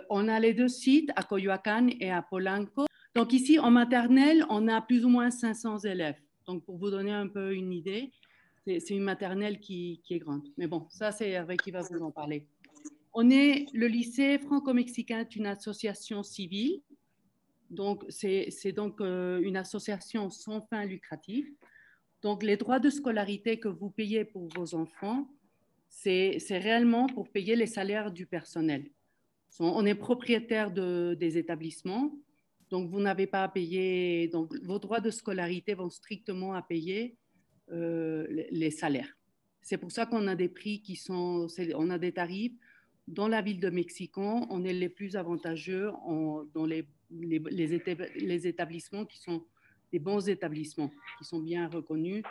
On a les deux sites, à Coyoacán et à Polanco. Donc ici, en maternelle, on a plus ou moins 500 élèves. Donc pour vous donner un peu une idée, c'est une maternelle qui est grande. Mais bon, ça c'est Hervé qui va vous en parler. Le lycée franco-mexicain est une association civile. Donc c'est donc une association sans fin lucratif. Donc les droits de scolarité que vous payez pour vos enfants, c'est réellement pour payer les salaires du personnel. On est propriétaire des établissements, donc vous n'avez pas à payer, donc vos droits de scolarité vont strictement à payer les salaires. C'est pour ça qu'on a des prix on a des tarifs. Dans la ville de Mexico, on est les plus avantageux dans les établissements qui sont des bons établissements, qui sont bien reconnus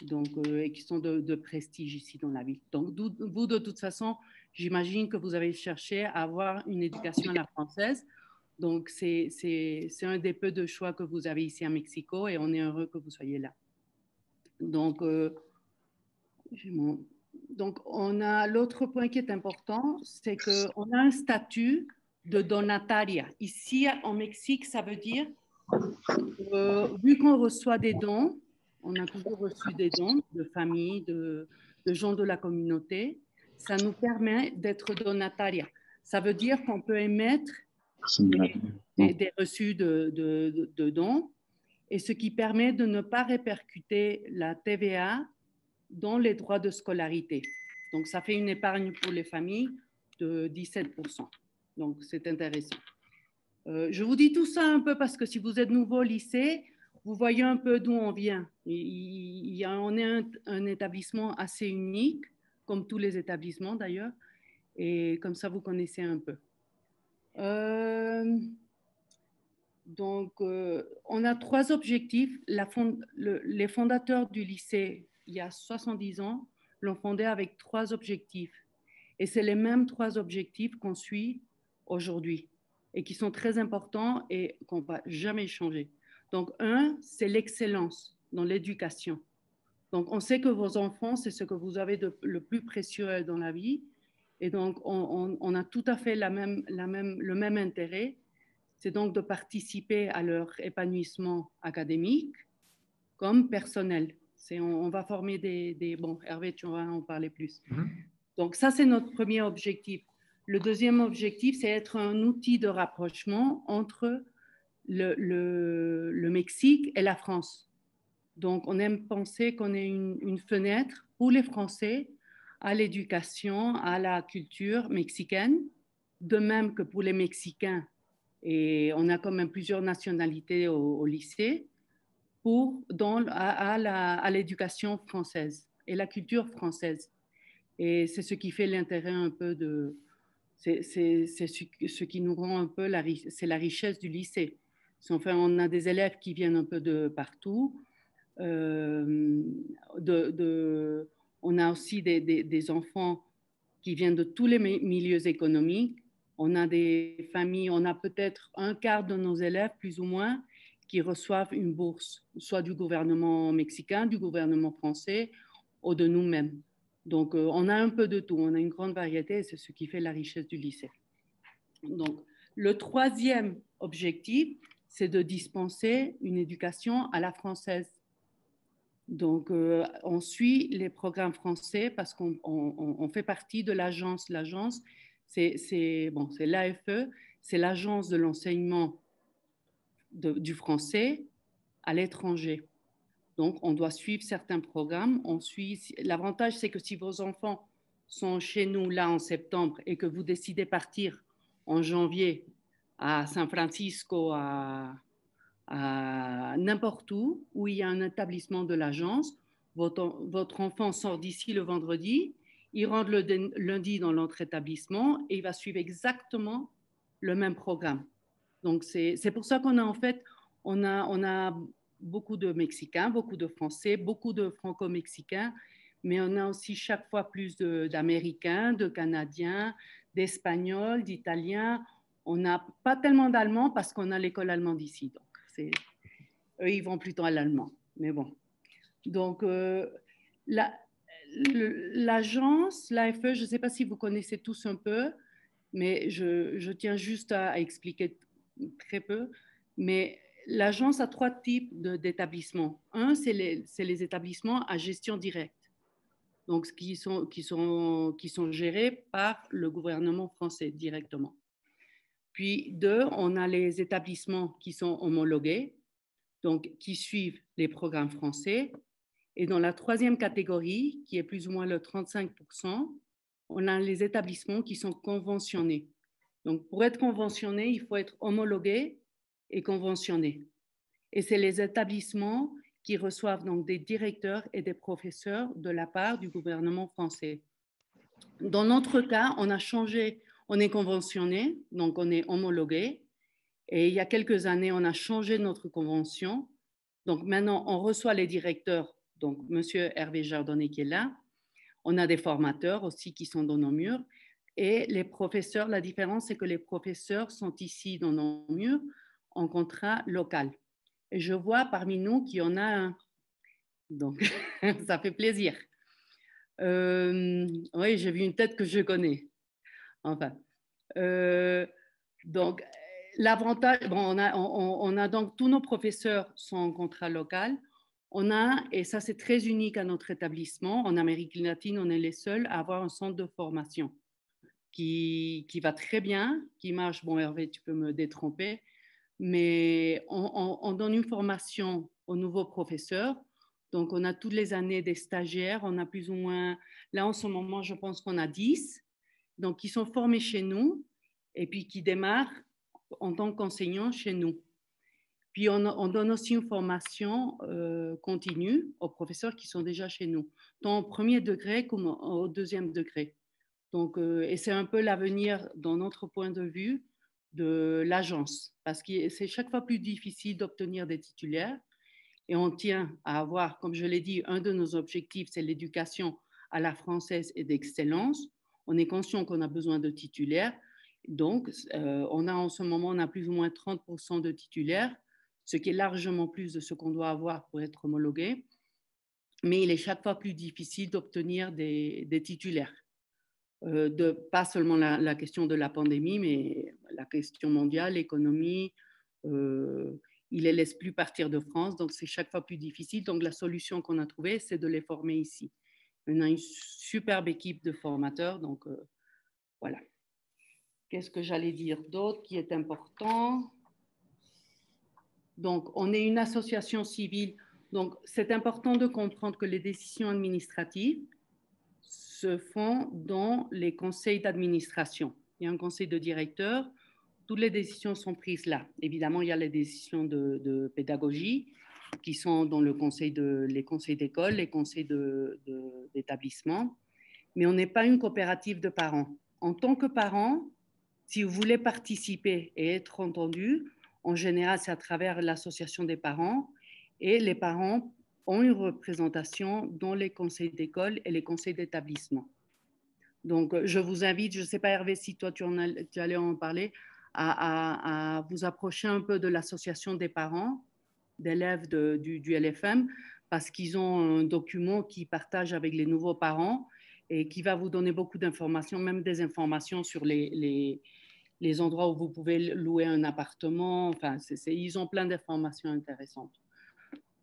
donc, et qui sont de prestige ici dans la ville. Donc, vous, de toute façon, j'imagine que vous avez cherché à avoir une éducation à la française. Donc, c'est un des peu de choix que vous avez ici à Mexico et on est heureux que vous soyez là. Donc, on a l'autre point qui est important, c'est qu'on a un statut de donataria. Ici, en Mexique, ça veut dire, vu qu'on reçoit des dons, on a toujours reçu des dons de familles, de gens de la communauté, ça nous permet d'être donataria. Ça veut dire qu'on peut émettre des reçus de dons, et ce qui permet de ne pas répercuter la TVA dans les droits de scolarité. Donc, ça fait une épargne pour les familles de 17%. Donc, c'est intéressant. Je vous dis tout ça un peu parce que si vous êtes nouveau au lycée, vous voyez un peu d'où on vient. On est un établissement assez unique, comme tous les établissements d'ailleurs, et comme ça, vous connaissez un peu. On a 3 objectifs. Les fondateurs du lycée, il y a 70 ans, l'ont fondé avec 3 objectifs. Et c'est les mêmes 3 objectifs qu'on suit aujourd'hui et qui sont très importants et qu'on ne va jamais changer. Donc, un, c'est l'excellence dans l'éducation. Donc, on sait que vos enfants, c'est ce que vous avez le plus précieux dans la vie. Et donc, on a tout à fait le même intérêt. C'est donc de participer à leur épanouissement académique comme personnel. On va former Bon, Hervé, tu vas en parler plus. Donc, ça, c'est notre premier objectif. Le deuxième objectif, c'est être un outil de rapprochement entre le Mexique et la France. Donc, on aime penser qu'on est une fenêtre pour les Français à l'éducation, à la culture mexicaine, de même que pour les Mexicains. Et on a quand même plusieurs nationalités au lycée à l'éducation française et la culture française. Et c'est ce qui fait l'intérêt un peu c'est ce qui nous rend un peu c'est la richesse du lycée. Enfin, on a des élèves qui viennent un peu de partout. On a aussi des enfants qui viennent de tous les milieux économiques. On a des familles, on a peut-être un quart de nos élèves, plus ou moins, qui reçoivent une bourse, soit du gouvernement mexicain, du gouvernement français, ou de nous-mêmes. Donc, on a un peu de tout, on a une grande variété et c'est ce qui fait la richesse du lycée. Donc, le troisième objectif, c'est de dispenser une éducation à la française. Donc, on suit les programmes français parce qu'on fait partie de l'agence. L'agence, c'est l'AFE, c'est l'agence de l'enseignement du français à l'étranger. Donc, on doit suivre certains programmes. L'avantage, c'est que si vos enfants sont chez nous là en septembre et que vous décidez partir en janvier à San Francisco, à n'importe où il y a un établissement de l'agence, votre enfant sort d'ici le vendredi, il rentre le lundi dans notre établissement et il va suivre exactement le même programme. Donc, c'est pour ça qu'on a en fait, on a beaucoup de Mexicains, beaucoup de Français, beaucoup de Franco-Mexicains, mais on a aussi chaque fois plus d'Américains, de Canadiens, d'Espagnols, d'Italiens. On n'a pas tellement d'Allemands parce qu'on a l'école allemande ici. Donc, eux, ils vont plutôt à l'allemand. Mais bon. Donc, l'agence, l'AFE, je ne sais pas si vous connaissez tous un peu, mais je tiens juste à expliquer très peu. Mais l'agence a trois types d'établissements. Un, c'est les établissements à gestion directe, donc qui sont gérés par le gouvernement français directement. Puis deux, on a les établissements qui sont homologués, donc qui suivent les programmes français. Et dans la troisième catégorie, qui est plus ou moins le 35%, on a les établissements qui sont conventionnés. Donc, pour être conventionné, il faut être homologué et conventionné. Et c'est les établissements qui reçoivent donc des directeurs et des professeurs de la part du gouvernement français. Dans notre cas, on a changé, on est conventionné, donc on est homologué. Et il y a quelques années, on a changé notre convention. Donc maintenant, on reçoit les directeurs, donc Monsieur Hervé Jardonnet qui est là. On a des formateurs aussi qui sont dans nos murs. Et les professeurs, la différence, c'est que les professeurs sont ici dans nos murs en contrat local. Et je vois parmi nous qu'il y en a un. Donc, ça fait plaisir. Oui, j'ai vu une tête que je connais. Enfin, donc, l'avantage, bon, on a donc tous nos professeurs sont en contrat local. On a, et ça c'est très unique à notre établissement, en Amérique latine, on est les seuls à avoir un centre de formation qui va très bien, qui marche. Bon, Hervé, tu peux me détromper, mais on donne une formation aux nouveaux professeurs. Donc, on a toutes les années des stagiaires. On a plus ou moins, là en ce moment, je pense qu'on a 10, donc qui sont formés chez nous et puis qui démarrent en tant qu'enseignants chez nous. Puis on donne aussi une formation continue aux professeurs qui sont déjà chez nous, tant au premier degré comme au deuxième degré. Donc, et c'est un peu l'avenir, dans notre point de vue, de l'agence, parce que c'est chaque fois plus difficile d'obtenir des titulaires. Et on tient à avoir, comme je l'ai dit, un de nos objectifs, c'est l'éducation à la française et d'excellence. On est conscient qu'on a besoin de titulaires. Donc, on a en ce moment, on a plus ou moins 30% de titulaires, ce qui est largement plus de ce qu'on doit avoir pour être homologué. Mais il est chaque fois plus difficile d'obtenir des titulaires. Pas seulement la question de la pandémie, mais la question mondiale, l'économie, ils ne les laissent plus partir de France, donc c'est chaque fois plus difficile. Donc la solution qu'on a trouvée, c'est de les former ici. On a une superbe équipe de formateurs, donc voilà. Qu'est-ce que j'allais dire d'autre qui est important? Donc, on est une association civile, donc c'est important de comprendre que les décisions administratives se font dans les conseils d'administration. Il y a un conseil de directeurs, toutes les décisions sont prises là. Évidemment, il y a les décisions de pédagogie qui sont dans les conseils d'école, les conseils d'établissement, mais on n'est pas une coopérative de parents. En tant que parent, si vous voulez participer et être entendu, en général, c'est à travers l'association des parents, et les parents ont une représentation dans les conseils d'école et les conseils d'établissement. Donc, je vous invite, je ne sais pas Hervé si toi tu allais en parler, à vous approcher un peu de l'association des parents d'élèves du LFM, parce qu'ils ont un document qu'ils partagent avec les nouveaux parents et qui va vous donner beaucoup d'informations, même des informations sur les endroits où vous pouvez louer un appartement. Enfin, ils ont plein d'informations intéressantes.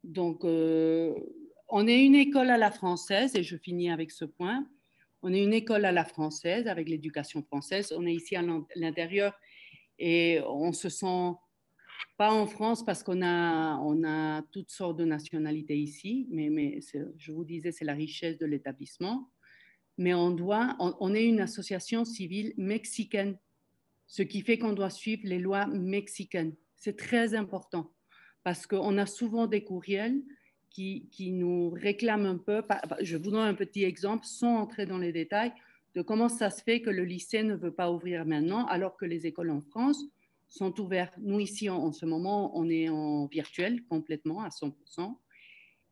Donc, on est une école à la française, et je finis avec ce point. On est une école à la française, avec l'éducation française. On est ici à l'intérieur et on se sent pas en France parce qu'on a toutes sortes de nationalités ici, mais je vous disais, c'est la richesse de l'établissement. Mais on est une association civile mexicaine, ce qui fait qu'on doit suivre les lois mexicaines. C'est très important parce qu'on a souvent des courriels qui nous réclament un peu. Je vous donne un petit exemple, sans entrer dans les détails, de comment ça se fait que le lycée ne veut pas ouvrir maintenant alors que les écoles en France sont ouvertes. Nous, ici, en ce moment, on est en virtuel complètement à 100%.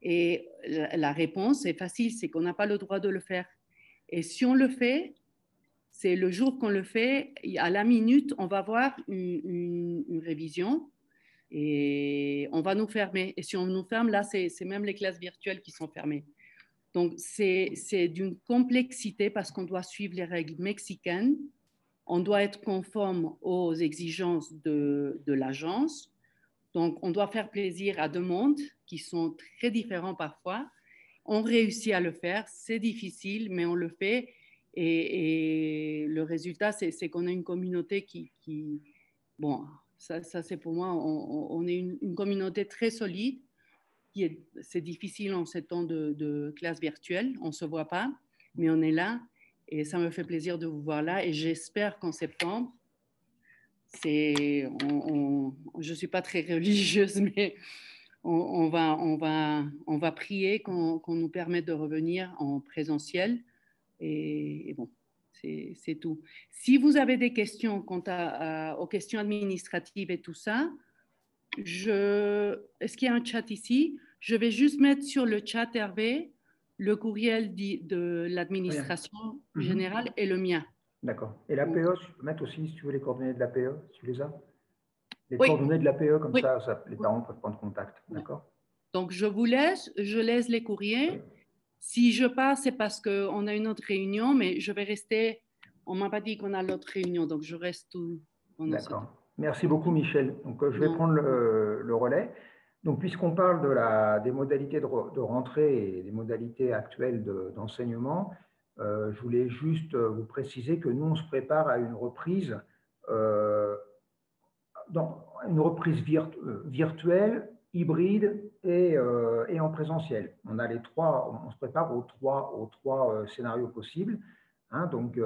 Et la réponse est facile, c'est qu'on n'a pas le droit de le faire. Et si on le fait, c'est le jour qu'on le fait, à la minute, on va voir une révision et on va nous fermer. Et si on nous ferme, là, c'est même les classes virtuelles qui sont fermées. Donc, c'est d'une complexité parce qu'on doit suivre les règles mexicaines on doit être conforme aux exigences de l'agence. Donc, on doit faire plaisir à deux mondes qui sont très différents parfois. On réussit à le faire, c'est difficile, mais on le fait. Et le résultat, c'est qu'on a une communauté qui bon, ça c'est pour moi, on est une communauté très solide. C'est difficile en ces temps de classe virtuelle, on ne se voit pas, mais on est là. Et ça me fait plaisir de vous voir là. Et j'espère qu'en septembre, je ne suis pas très religieuse, mais on va prier qu'on nous permette de revenir en présentiel. Et bon, c'est tout. Si vous avez des questions quant aux questions administratives et tout ça, est-ce qu'il y a un chat ici? Je vais juste mettre sur le chat, Hervé, le courriel de l'administration générale et le mien. D'accord. Et l'APE, tu peux mettre aussi, si tu veux, les coordonnées de l'APE, si tu les as. Les Oui. coordonnées de l'APE, comme Oui. ça, les parents peuvent prendre contact. D'accord. Donc, je laisse les courriers. Oui. Si je pars, c'est parce qu'on a une autre réunion, mais je vais rester. On ne m'a pas dit qu'on a l'autre réunion, donc je reste tout pendant ce temps. D'accord. Merci beaucoup, Michel. Donc, je vais prendre le relais. Donc, puisqu'on parle des modalités de rentrée et des modalités actuelles d'enseignement, je voulais juste vous préciser que nous, on se prépare à une reprise, virtuelle, hybride et en présentiel. On a les trois, on se prépare aux trois scénarios possibles. Hein, donc,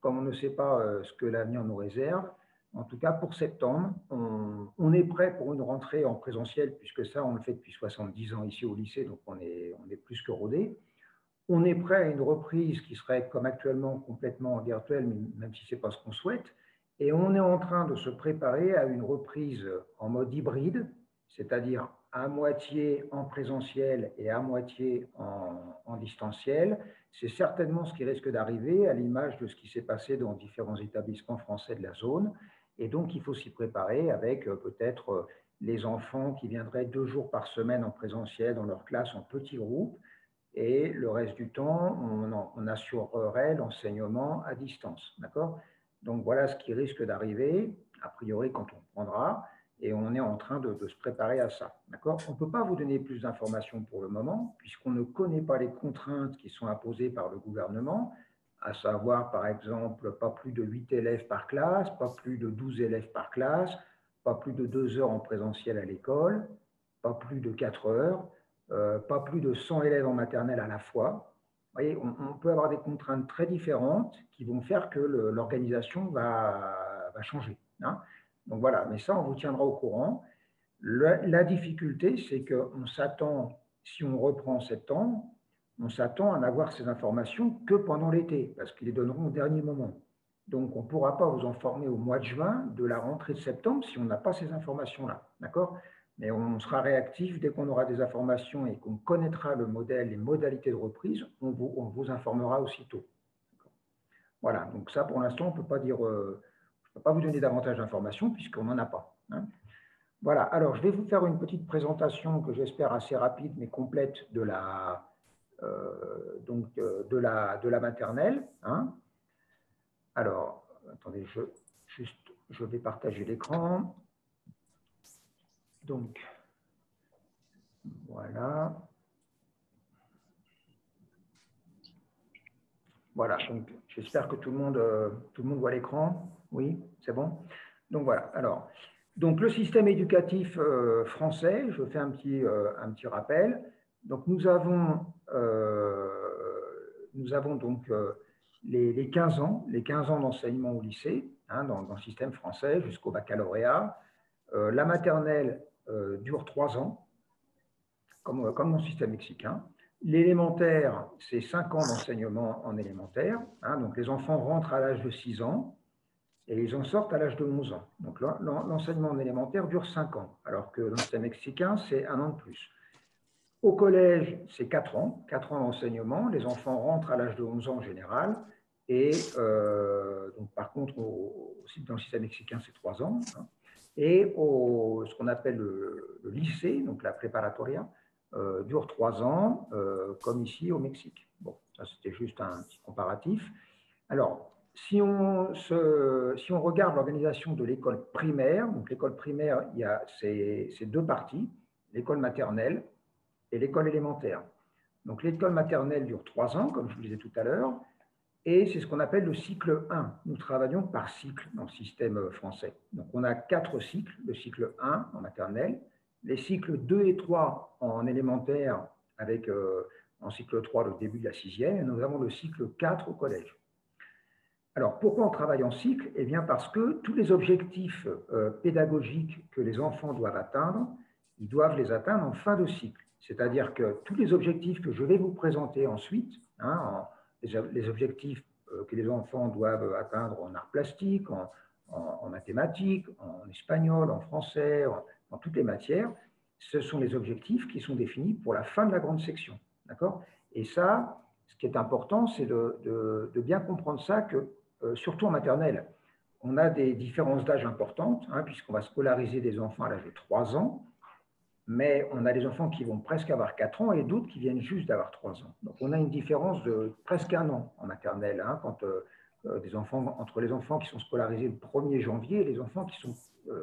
comme on ne sait pas ce que l'avenir nous réserve, en tout cas pour septembre, on est prêt pour une rentrée en présentiel, puisque ça, on le fait depuis 70 ans ici au lycée, donc on est plus que rodé. On est prêt à une reprise qui serait, comme actuellement, complètement virtuelle, même si ce n'est pas ce qu'on souhaite. Et on est en train de se préparer à une reprise en mode hybride, c'est-à-dire à moitié en présentiel et à moitié en distanciel. C'est certainement ce qui risque d'arriver, à l'image de ce qui s'est passé dans différents établissements français de la zone. Et donc, il faut s'y préparer avec peut-être les enfants qui viendraient 2 jours par semaine en présentiel dans leur classe en petits groupes. Et le reste du temps, on assurerait l'enseignement à distance. D'accord? Donc, voilà ce qui risque d'arriver, a priori, quand on prendra, et on est en train de se préparer à ça. D'accord? On ne peut pas vous donner plus d'informations pour le moment, puisqu'on ne connaît pas les contraintes qui sont imposées par le gouvernement, à savoir, par exemple, pas plus de 8 élèves par classe, pas plus de 12 élèves par classe, pas plus de 2 heures en présentiel à l'école, pas plus de 4 heures, pas plus de 100 élèves en maternelle à la fois. Vous voyez, on peut avoir des contraintes très différentes qui vont faire que l'organisation va changer. Hein. Donc voilà, mais ça, on vous tiendra au courant. La difficulté, c'est qu'on s'attend, si on reprend en septembre, on s'attend à n'avoir ces informations que pendant l'été, parce qu'ils les donneront au dernier moment. Donc, on ne pourra pas vous informer au mois de juin de la rentrée de septembre si on n'a pas ces informations-là. D'accord ? Mais on sera réactif dès qu'on aura des informations et qu'on connaîtra le modèle, les modalités de reprise, on vous informera aussitôt. Voilà, donc ça pour l'instant, on ne peut pas dire, je ne peux pas vous donner davantage d'informations puisqu'on n'en a pas. Hein. Voilà, alors je vais vous faire une petite présentation que j'espère assez rapide mais complète de la maternelle. Hein. Alors, attendez, je vais partager l'écran. Donc, voilà. Voilà, donc j'espère que tout le monde voit l'écran. Oui, c'est bon. Donc voilà, alors, donc le système éducatif français, je fais un petit rappel. Donc nous avons donc les 15 ans d'enseignement au lycée, hein, dans le système français jusqu'au baccalauréat. La maternelle dure 3 ans, comme dans le système mexicain. L'élémentaire, c'est 5 ans d'enseignement en élémentaire. Hein, donc, les enfants rentrent à l'âge de 6 ans et ils en sortent à l'âge de 11 ans. Donc, l'enseignement en élémentaire dure 5 ans, alors que dans le système mexicain, c'est 1 an de plus. Au collège, c'est 4 ans d'enseignement. Les enfants rentrent à l'âge de 11 ans en général. Et donc, par contre, dans le système mexicain, c'est 3 ans. Hein. Et ce qu'on appelle le lycée, donc la préparatoria, dure 3 ans, comme ici au Mexique. Bon, ça c'était juste un petit comparatif. Alors, si on regarde l'organisation de l'école primaire, donc l'école primaire, il y a ces deux parties, l'école maternelle et l'école élémentaire. Donc l'école maternelle dure 3 ans, comme je vous disais tout à l'heure, et c'est ce qu'on appelle le cycle 1. Nous travaillons par cycle dans le système français. Donc on a 4 cycles, le cycle 1 en maternelle, les cycles 2 et 3 en élémentaire, avec en cycle 3 le début de la 6e, et nous avons le cycle 4 au collège. Alors, pourquoi on travaille en cycle? Eh bien, parce que tous les objectifs pédagogiques que les enfants doivent atteindre, ils doivent les atteindre en fin de cycle. C'est-à-dire que tous les objectifs que je vais vous présenter ensuite, les objectifs que les enfants doivent atteindre en arts plastiques, en mathématiques, en espagnol, en français, dans toutes les matières, ce sont les objectifs qui sont définis pour la fin de la grande section. D'accord? Et ça, ce qui est important, c'est de bien comprendre ça, que surtout en maternelle, on a des différences d'âge importantes, puisqu'on va scolariser des enfants à l'âge de 3 ans, mais on a des enfants qui vont presque avoir 4 ans et d'autres qui viennent juste d'avoir 3 ans. Donc on a une différence de presque 1 an en maternelle, entre les enfants qui sont scolarisés le 1er janvier et les enfants qui sont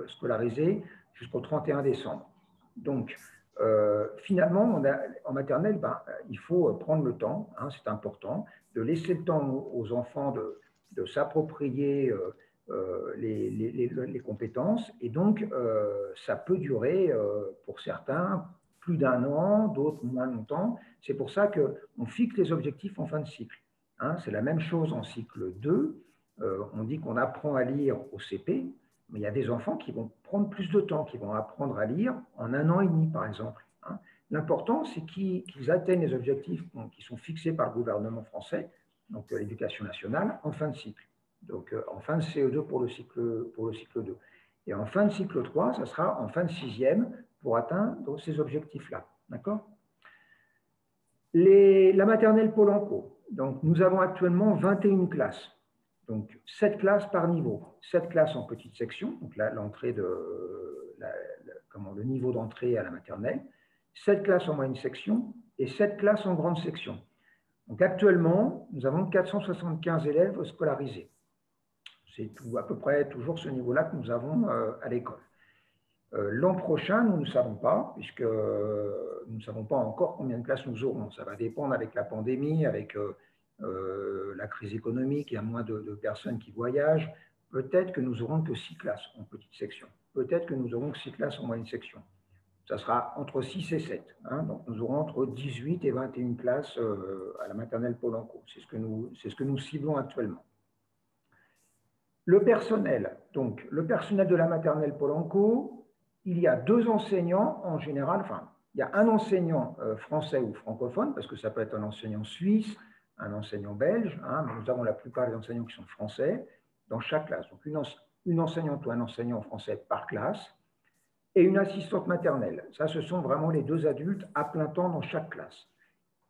scolarisés jusqu'au 31 décembre. Donc, finalement, en maternelle, il faut prendre le temps, c'est important, de laisser le temps aux enfants de s'approprier les compétences. Et donc, ça peut durer, pour certains, plus d'1 an, d'autres moins longtemps. C'est pour ça qu'on fixe les objectifs en fin de cycle. C'est la même chose en cycle 2. On dit qu'on apprend à lire au CP, mais il y a des enfants qui vont prendre plus de temps, qui vont apprendre à lire en 1 an et demi, par exemple. L'important, c'est qu'ils atteignent les objectifs qui sont fixés par le gouvernement français, donc l'éducation nationale, en fin de cycle. Donc en fin de CE2 pour le cycle 2. Et en fin de cycle 3, ça sera en fin de 6e pour atteindre ces objectifs-là. D'accord? La maternelle Pôle Emploi. Donc nous avons actuellement 21 classes. Donc 7 classes par niveau. 7 classes en petite section, donc le niveau d'entrée à la maternelle. 7 classes en moyenne section et 7 classes en grande section. Donc actuellement, nous avons 475 élèves scolarisés. C'est à peu près toujours ce niveau-là que nous avons à l'école. L'an prochain, nous ne savons pas, puisque nous ne savons pas encore combien de classes nous aurons. Ça va dépendre avec la pandémie, avec la crise économique, il y a moins de personnes qui voyagent. Peut-être que nous n'aurons que 6 classes en petite section. Peut-être que nous aurons que 6 classes en moyenne section. Ça sera entre 6 et 7. Donc nous aurons entre 18 et 21 classes à la maternelle Pôle Emploi. C'est ce que nous ciblons actuellement. Le personnel. Donc, le personnel de la maternelle Pôle Emploi, il y a 2 enseignants en général. Enfin, il y a un enseignant français ou francophone, parce que ça peut être un enseignant suisse, un enseignant belge, mais nous avons la plupart des enseignants qui sont français dans chaque classe. Donc, une enseignante ou un enseignant français par classe et une assistante maternelle. Ça, ce sont vraiment les 2 adultes à plein temps dans chaque classe.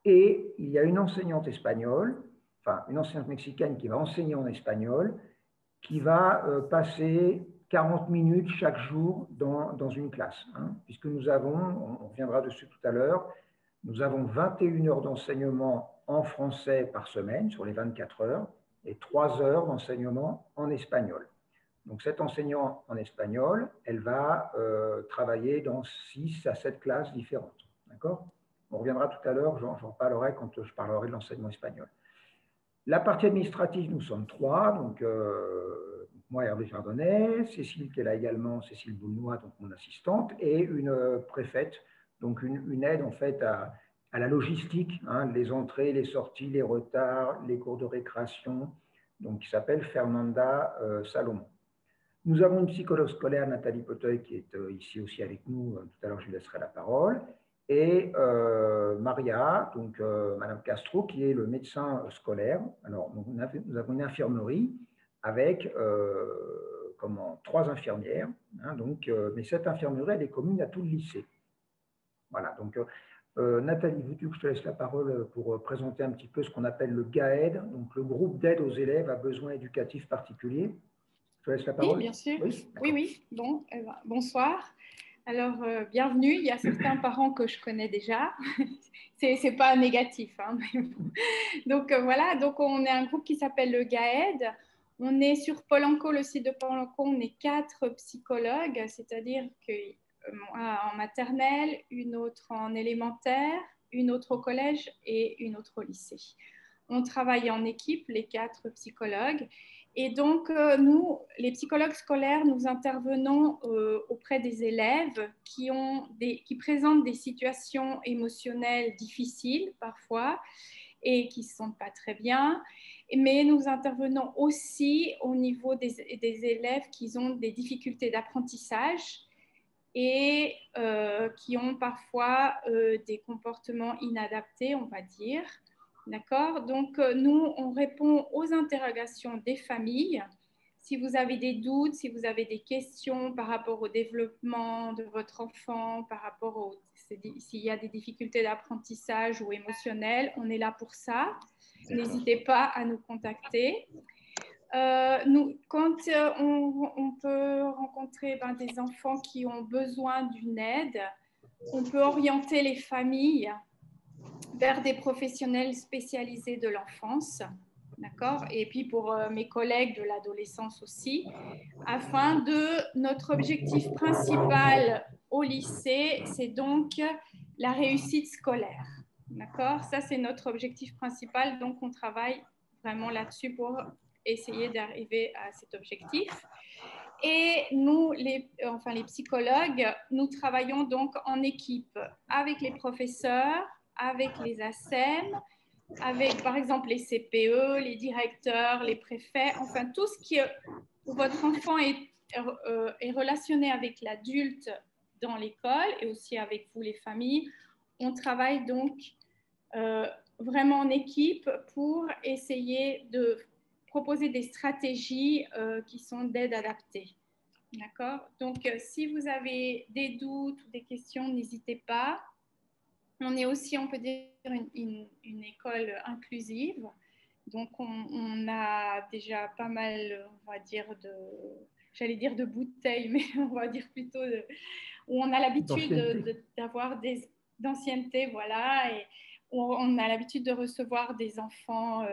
Et il y a une enseignante espagnole, enfin une enseignante mexicaine qui va enseigner en espagnol, qui va passer 40 minutes chaque jour dans une classe. Puisque nous avons, on reviendra dessus tout à l'heure, nous avons 21 heures d'enseignement en français par semaine sur les 24 heures et 3 heures d'enseignement en espagnol. Donc cet enseignant en espagnol, elle va travailler dans 6 à 7 classes différentes. D'accord? On reviendra tout à l'heure, j'en parlerai quand je parlerai de l'enseignement espagnol. La partie administrative, nous sommes 3, donc moi, Hervé Chardonnay, Cécile qui est là également, Cécile Boulnois, donc mon assistante, et une préfète, donc une aide en fait à la logistique, les entrées, les sorties, les retards, les cours de récréation, donc qui s'appelle Fernanda Salomon. Nous avons une psychologue scolaire, Nathalie Poteuil, qui est ici aussi avec nous, tout à l'heure je lui laisserai la parole, et Maria, donc Madame Castro, qui est le médecin scolaire. Alors, nous avons une infirmerie avec 3 infirmières, mais cette infirmerie, elle est commune à tout le lycée. Voilà, donc Nathalie, veux-tu que je te laisse la parole pour présenter un petit peu ce qu'on appelle le GAED, donc le groupe d'aide aux élèves à besoins éducatifs particuliers. Je te laisse la parole. Oui, bien sûr. Oui. Bon, bonsoir. Alors, bienvenue. Il y a certains parents que je connais déjà. C'est pas négatif. Donc, voilà. Donc, on est un groupe qui s'appelle le GAED. On est sur Polanco, le site de Polanco, on est 4 psychologues, c'est-à-dire qu'en maternelle, une autre en élémentaire, une autre au collège et une autre au lycée. On travaille en équipe, les 4 psychologues. Et donc, nous, les psychologues scolaires, nous intervenons auprès des élèves qui présentent des situations émotionnelles difficiles parfois et qui ne se sentent pas très bien. Mais nous intervenons aussi au niveau des élèves qui ont des difficultés d'apprentissage et qui ont parfois des comportements inadaptés, on va dire. D'accord? Donc, nous, on répond aux interrogations des familles. Si vous avez des doutes, si vous avez des questions par rapport au développement de votre enfant, par rapport s'il y a des difficultés d'apprentissage ou émotionnelles, on est là pour ça. N'hésitez pas à nous contacter. Quand on peut rencontrer des enfants qui ont besoin d'une aide, on peut orienter les familles vers des professionnels spécialisés de l'enfance, d'accord? Et puis pour mes collègues de l'adolescence aussi, notre objectif principal au lycée, c'est donc la réussite scolaire, d'accord? Ça, c'est notre objectif principal, donc on travaille vraiment là-dessus pour essayer d'arriver à cet objectif. Et nous, les psychologues, nous travaillons donc en équipe avec les professeurs, avec les ASEM, avec par exemple les CPE, les directeurs, les préfets, enfin tout ce où votre enfant est relationné avec l'adulte dans l'école et aussi avec vous les familles. On travaille donc vraiment en équipe pour essayer de proposer des stratégies qui sont d'aide adaptée. D'accord? Donc, si vous avez des doutes ou des questions, n'hésitez pas. On est aussi, on peut dire, une école inclusive. Donc, on a déjà pas mal, on va dire, j'allais dire de bouteilles, mais on va dire plutôt où on a l'habitude d'avoir d'ancienneté, voilà, et on a l'habitude de recevoir des enfants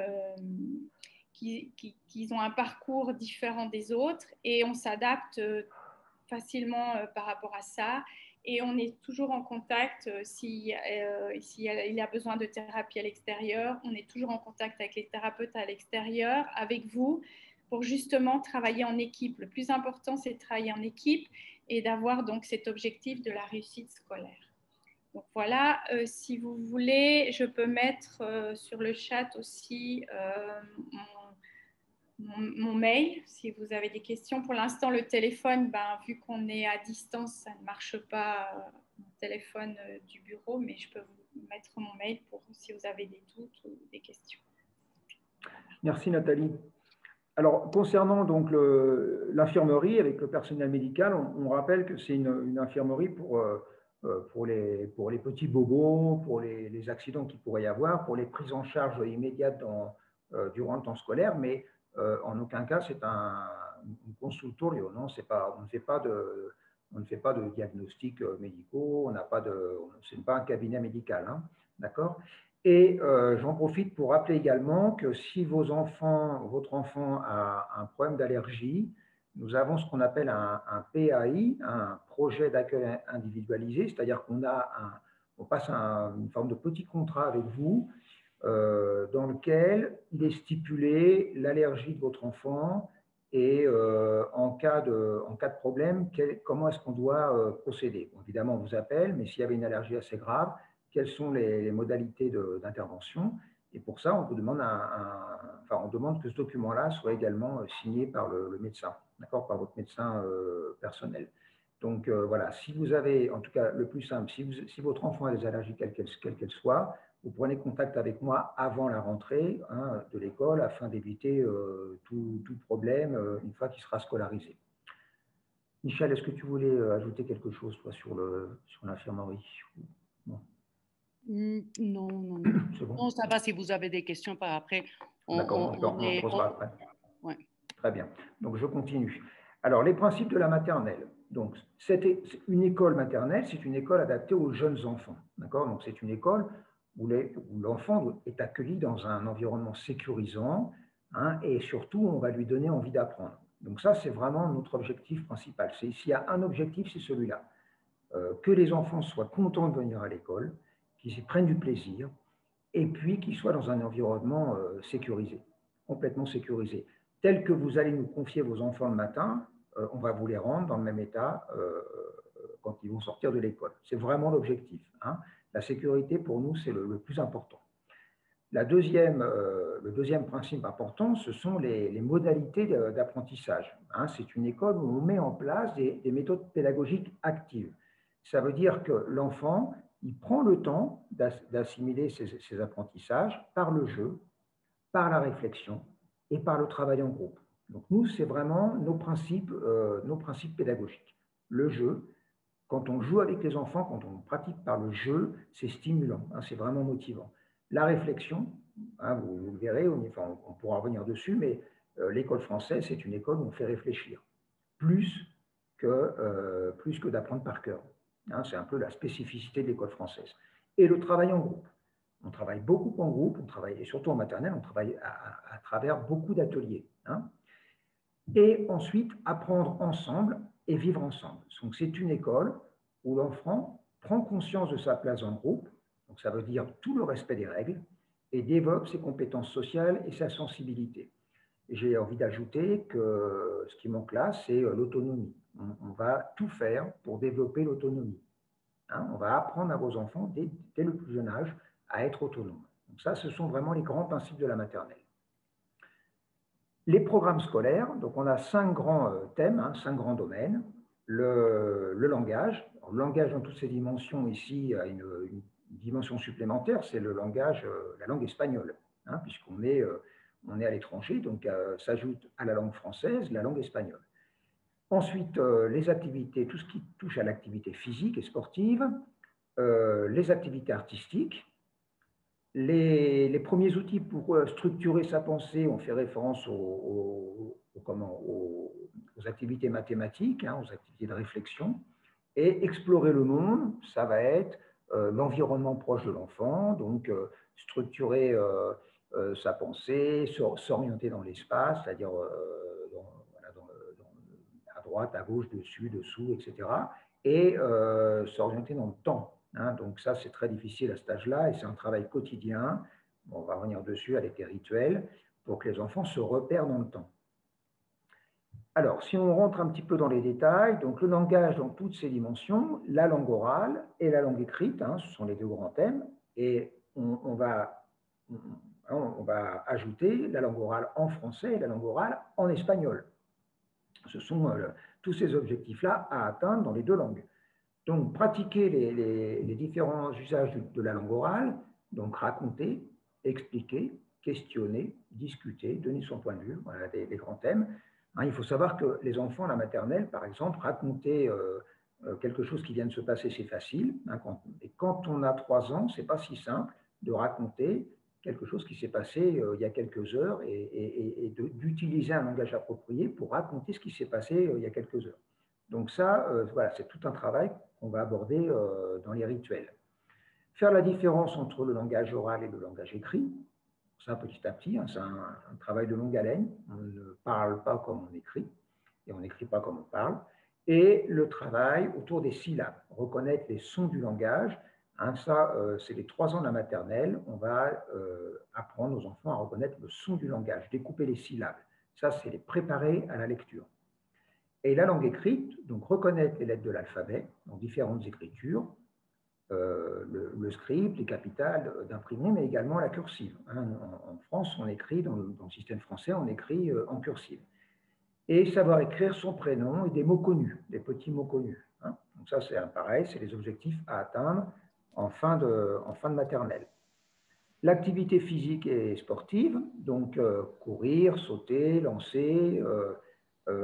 qui ont un parcours différent des autres et on s'adapte facilement par rapport à ça. Et on est toujours en contact s'il y a besoin de thérapie à l'extérieur. On est toujours en contact avec les thérapeutes à l'extérieur, avec vous, pour justement travailler en équipe. Le plus important, c'est de travailler en équipe et d'avoir donc cet objectif de la réussite scolaire. Donc voilà, si vous voulez, je peux mettre sur le chat aussi mon mail, si vous avez des questions. Pour l'instant, le téléphone, vu qu'on est à distance, ça ne marche pas, mon téléphone du bureau, mais je peux vous mettre mon mail pour si vous avez des doutes ou des questions. Merci Nathalie. Alors, concernant donc l'infirmerie avec le personnel médical, on rappelle que c'est une infirmerie pour les petits bobos, pour les accidents qu'il pourrait y avoir, pour les prises en charge immédiates durant le temps scolaire, mais en aucun cas c'est un consultorio, non, on ne fait pas de diagnostics médicaux, ce n'est pas un cabinet médical, hein, d'accord? Et j'en profite pour rappeler également que si votre enfant a un problème d'allergie, nous avons ce qu'on appelle un PAI, un projet d'accueil individualisé, c'est-à-dire on passe une forme de petit contrat avec vous dans lequel il est stipulé l'allergie de votre enfant et en cas de problème, comment est-ce qu'on doit procéder. Bon, évidemment, on vous appelle, mais s'il y avait une allergie assez grave, quelles sont les modalités d'intervention. Et pour ça, on vous demande on demande que ce document-là soit également signé par le médecin, d'accord, par votre médecin personnel. Donc voilà, si vous avez, en tout cas le plus simple, si votre enfant a des allergies quelles qu'elles soient, vous prenez contact avec moi avant la rentrée de l'école afin d'éviter tout problème une fois qu'il sera scolarisé. Michel, est-ce que tu voulais ajouter quelque chose toi, sur l'infirmerie? Non. Non. C'est bon. Non, ça va si vous avez des questions par après. D'accord, on posera après. Ouais. Très bien. Donc, je continue. Alors, les principes de la maternelle. Donc, une école maternelle, c'est une école adaptée aux jeunes enfants. D'accord? Donc, c'est une école où l'enfant est accueilli dans un environnement sécurisant, hein, et surtout, on va lui donner envie d'apprendre. Donc ça, c'est vraiment notre objectif principal. S'il y a un objectif, c'est celui-là. Que les enfants soient contents de venir à l'école, qu'ils y prennent du plaisir, et puis qu'ils soient dans un environnement sécurisé, complètement sécurisé. Tel que vous allez nous confier vos enfants le matin, on va vous les rendre dans le même état quand ils vont sortir de l'école. C'est vraiment l'objectif, hein. La sécurité, pour nous, c'est le plus important. Le deuxième principe important, ce sont les modalités d'apprentissage, hein. C'est une école où on met en place des méthodes pédagogiques actives. Ça veut dire que l'enfant, il prend le temps d'assimiler ses apprentissages par le jeu, par la réflexion et par le travail en groupe. Donc nous, c'est vraiment nos principes pédagogiques. Le jeu, quand on joue avec les enfants, quand on pratique par le jeu, c'est stimulant, hein, c'est vraiment motivant. La réflexion, hein, vous le verrez, on pourra revenir dessus, mais l'école française, c'est une école où on fait réfléchir, plus que d'apprendre par cœur. Hein, c'est un peu la spécificité de l'école française. Et le travail en groupe. On travaille beaucoup en groupe, et surtout en maternelle, on travaille à travers beaucoup d'ateliers, hein. Et ensuite, apprendre ensemble et vivre ensemble. Donc, c'est une école où l'enfant prend conscience de sa place en groupe, donc ça veut dire tout le respect des règles, et développe ses compétences sociales et sa sensibilité. J'ai envie d'ajouter que ce qui manque là, c'est l'autonomie. On va tout faire pour développer l'autonomie, hein. On va apprendre à vos enfants, dès le plus jeune âge, à être autonomes. Donc ça, ce sont vraiment les grands principes de la maternelle. Les programmes scolaires, donc on a 5 grands thèmes, hein, 5 grands domaines. Le langage. Alors, le langage dans toutes ses dimensions, ici, a une dimension supplémentaire, c'est le langage, la langue espagnole, hein, puisqu'on est, on est à l'étranger, donc s'ajoute à la langue française la langue espagnole. Ensuite, les activités, tout ce qui touche à l'activité physique et sportive, les activités artistiques. Les premiers outils pour structurer sa pensée, on fait référence aux activités mathématiques, hein, aux activités de réflexion. Et explorer le monde, ça va être l'environnement proche de l'enfant, donc structurer sa pensée, s'orienter dans l'espace, c'est-à-dire à droite, à gauche, dessus, dessous, etc. Et s'orienter dans le temps. Hein, donc ça, c'est très difficile à cet âge-là et c'est un travail quotidien. On va revenir dessus avec des rituels pour que les enfants se repèrent dans le temps. Alors, si on rentre un petit peu dans les détails, donc le langage dans toutes ses dimensions, la langue orale et la langue écrite, hein, ce sont les 2 grands thèmes, et on va ajouter la langue orale en français et la langue orale en espagnol. Ce sont tous ces objectifs-là à atteindre dans les 2 langues. Donc, pratiquer les différents usages de la langue orale, donc raconter, expliquer, questionner, discuter, donner son point de vue, voilà les grands thèmes. Hein, il faut savoir que les enfants à la maternelle, par exemple, raconter quelque chose qui vient de se passer, c'est facile. Hein, et quand on a 3 ans, ce n'est pas si simple de raconter quelque chose qui s'est passé il y a quelques heures et d'utiliser un langage approprié pour raconter ce qui s'est passé il y a quelques heures. Donc ça, voilà, c'est tout un travail qu'on va aborder dans les rituels. Faire la différence entre le langage oral et le langage écrit, ça petit à petit, hein, c'est un travail de longue haleine. On ne parle pas comme on écrit et on n'écrit pas comme on parle. Et le travail autour des syllabes, reconnaître les sons du langage. Hein, ça, c'est les 3 ans de la maternelle. On va apprendre aux enfants à reconnaître le son du langage, découper les syllabes. Ça, c'est les préparer à la lecture. Et la langue écrite, donc reconnaître les lettres de l'alphabet dans différentes écritures, le script, les capitales d'imprimer, mais également la cursive. Hein. En France, on écrit, dans le système français, on écrit en cursive. Et savoir écrire son prénom et des mots connus, des petits mots connus. Hein. Donc ça, c'est pareil, c'est les objectifs à atteindre en fin de maternelle. L'activité physique et sportive, donc courir, sauter, lancer,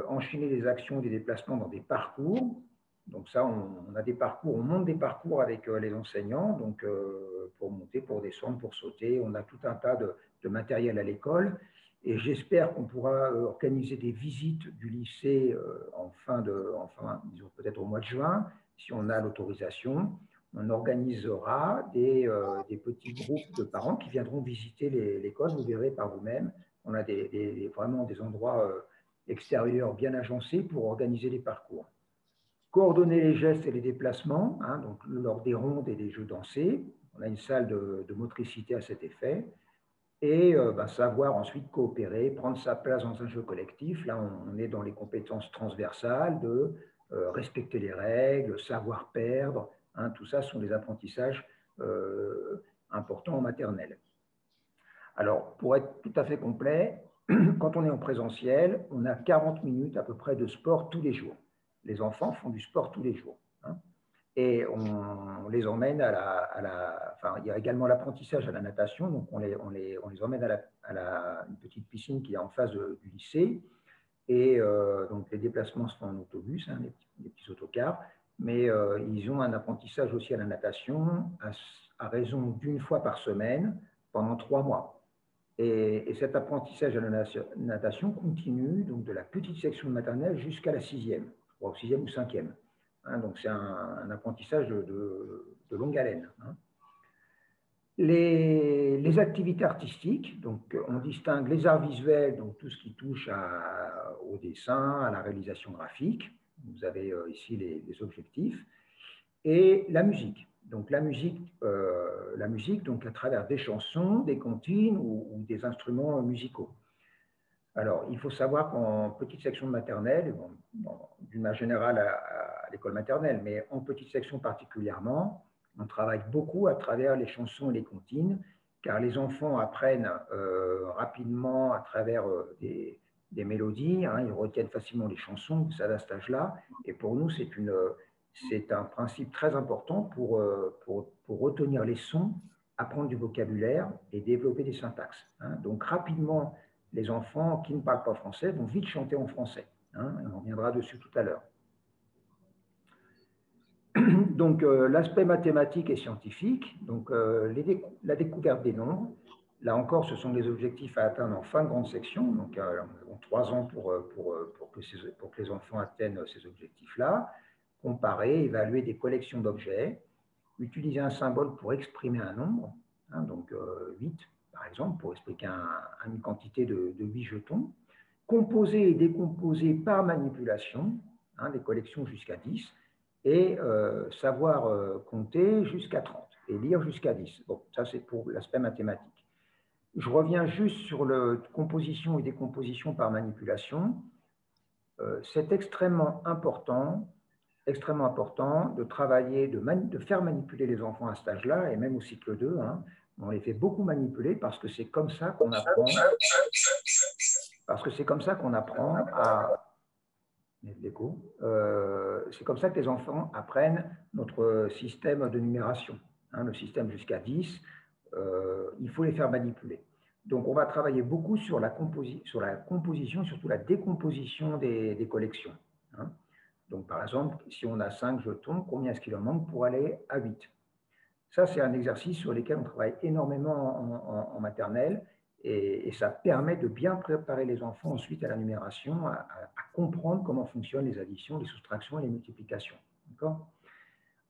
enchaîner les actions et des déplacements dans des parcours. Donc ça, on a des parcours, on monte des parcours avec les enseignants, donc pour monter, pour descendre, pour sauter. On a tout un tas de matériel à l'école. Et j'espère qu'on pourra organiser des visites du lycée disons peut-être au mois de juin, si on a l'autorisation. On organisera des petits groupes de parents qui viendront visiter l'école. Vous verrez par vous-même, on a vraiment des endroits extérieurs bien agencés pour organiser les parcours. Coordonner les gestes et les déplacements, hein, donc lors des rondes et des jeux dansés. On a une salle de motricité à cet effet. Et savoir ensuite coopérer, prendre sa place dans un jeu collectif. Là, on est dans les compétences transversales de respecter les règles, savoir perdre. Hein, tout ça sont des apprentissages importants en maternelle. Alors, pour être tout à fait complet, quand on est en présentiel, on a 40 minutes à peu près de sport tous les jours. Les enfants font du sport tous les jours. Hein, et on les emmène enfin, il y a également l'apprentissage à la natation, donc on les emmène à une petite piscine qui est en face du lycée, et donc les déplacements se font en autobus, hein, des petits autocars, mais ils ont un apprentissage aussi à la natation à raison d'une fois par semaine pendant 3 mois. Et cet apprentissage à la natation continue donc de la petite section de maternelle jusqu'à la 6e, ou 6e ou 5e. Hein, donc c'est un apprentissage de longue haleine. Hein. Les activités artistiques, donc on distingue les arts visuels, donc tout ce qui touche au dessin, à la réalisation graphique. Vous avez ici les objectifs. Et la musique. Donc la musique donc à travers des chansons, des comptines ou des instruments musicaux. Alors, il faut savoir qu'en petite section de maternelle, d'une manière générale à l'école maternelle, mais en petite section particulièrement, on travaille beaucoup à travers les chansons et les comptines, car les enfants apprennent rapidement à travers des mélodies, hein, ils retiennent facilement les chansons, ça à cet âge-là, et pour nous, c'est un principe très important pour retenir les sons, apprendre du vocabulaire et développer des syntaxes. Hein. Donc, rapidement, les enfants qui ne parlent pas français vont vite chanter en français. Hein, on reviendra dessus tout à l'heure. Donc, l'aspect mathématique et scientifique, donc, la découverte des nombres. Là encore, ce sont des objectifs à atteindre en fin de grande section. Donc, on a 3 ans pour que les enfants atteignent ces objectifs-là. Comparer, évaluer des collections d'objets, utiliser un symbole pour exprimer un nombre, hein, donc 8 par exemple, pour expliquer une quantité de 8 jetons, composer et décomposer par manipulation, hein, des collections jusqu'à 10, et savoir compter jusqu'à 30 et lire jusqu'à 10. Bon, ça c'est pour l'aspect mathématique. Je reviens juste sur la composition et décomposition par manipulation. C'est extrêmement important de travailler, de faire manipuler les enfants à cet âge-là, et même au cycle 2. Hein, on les fait beaucoup manipuler parce que c'est comme ça qu'on apprend. À. C'est comme ça que les enfants apprennent notre système de numération. Hein, le système jusqu'à 10, il faut les faire manipuler. Donc, on va travailler beaucoup sur la composition, surtout la décomposition des collections. Hein. Donc, par exemple, si on a 5 jetons, combien est-ce qu'il en manque pour aller à 8? Ça, c'est un exercice sur lequel on travaille énormément en maternelle et ça permet de bien préparer les enfants ensuite à la numération, à comprendre comment fonctionnent les additions, les soustractions et les multiplications.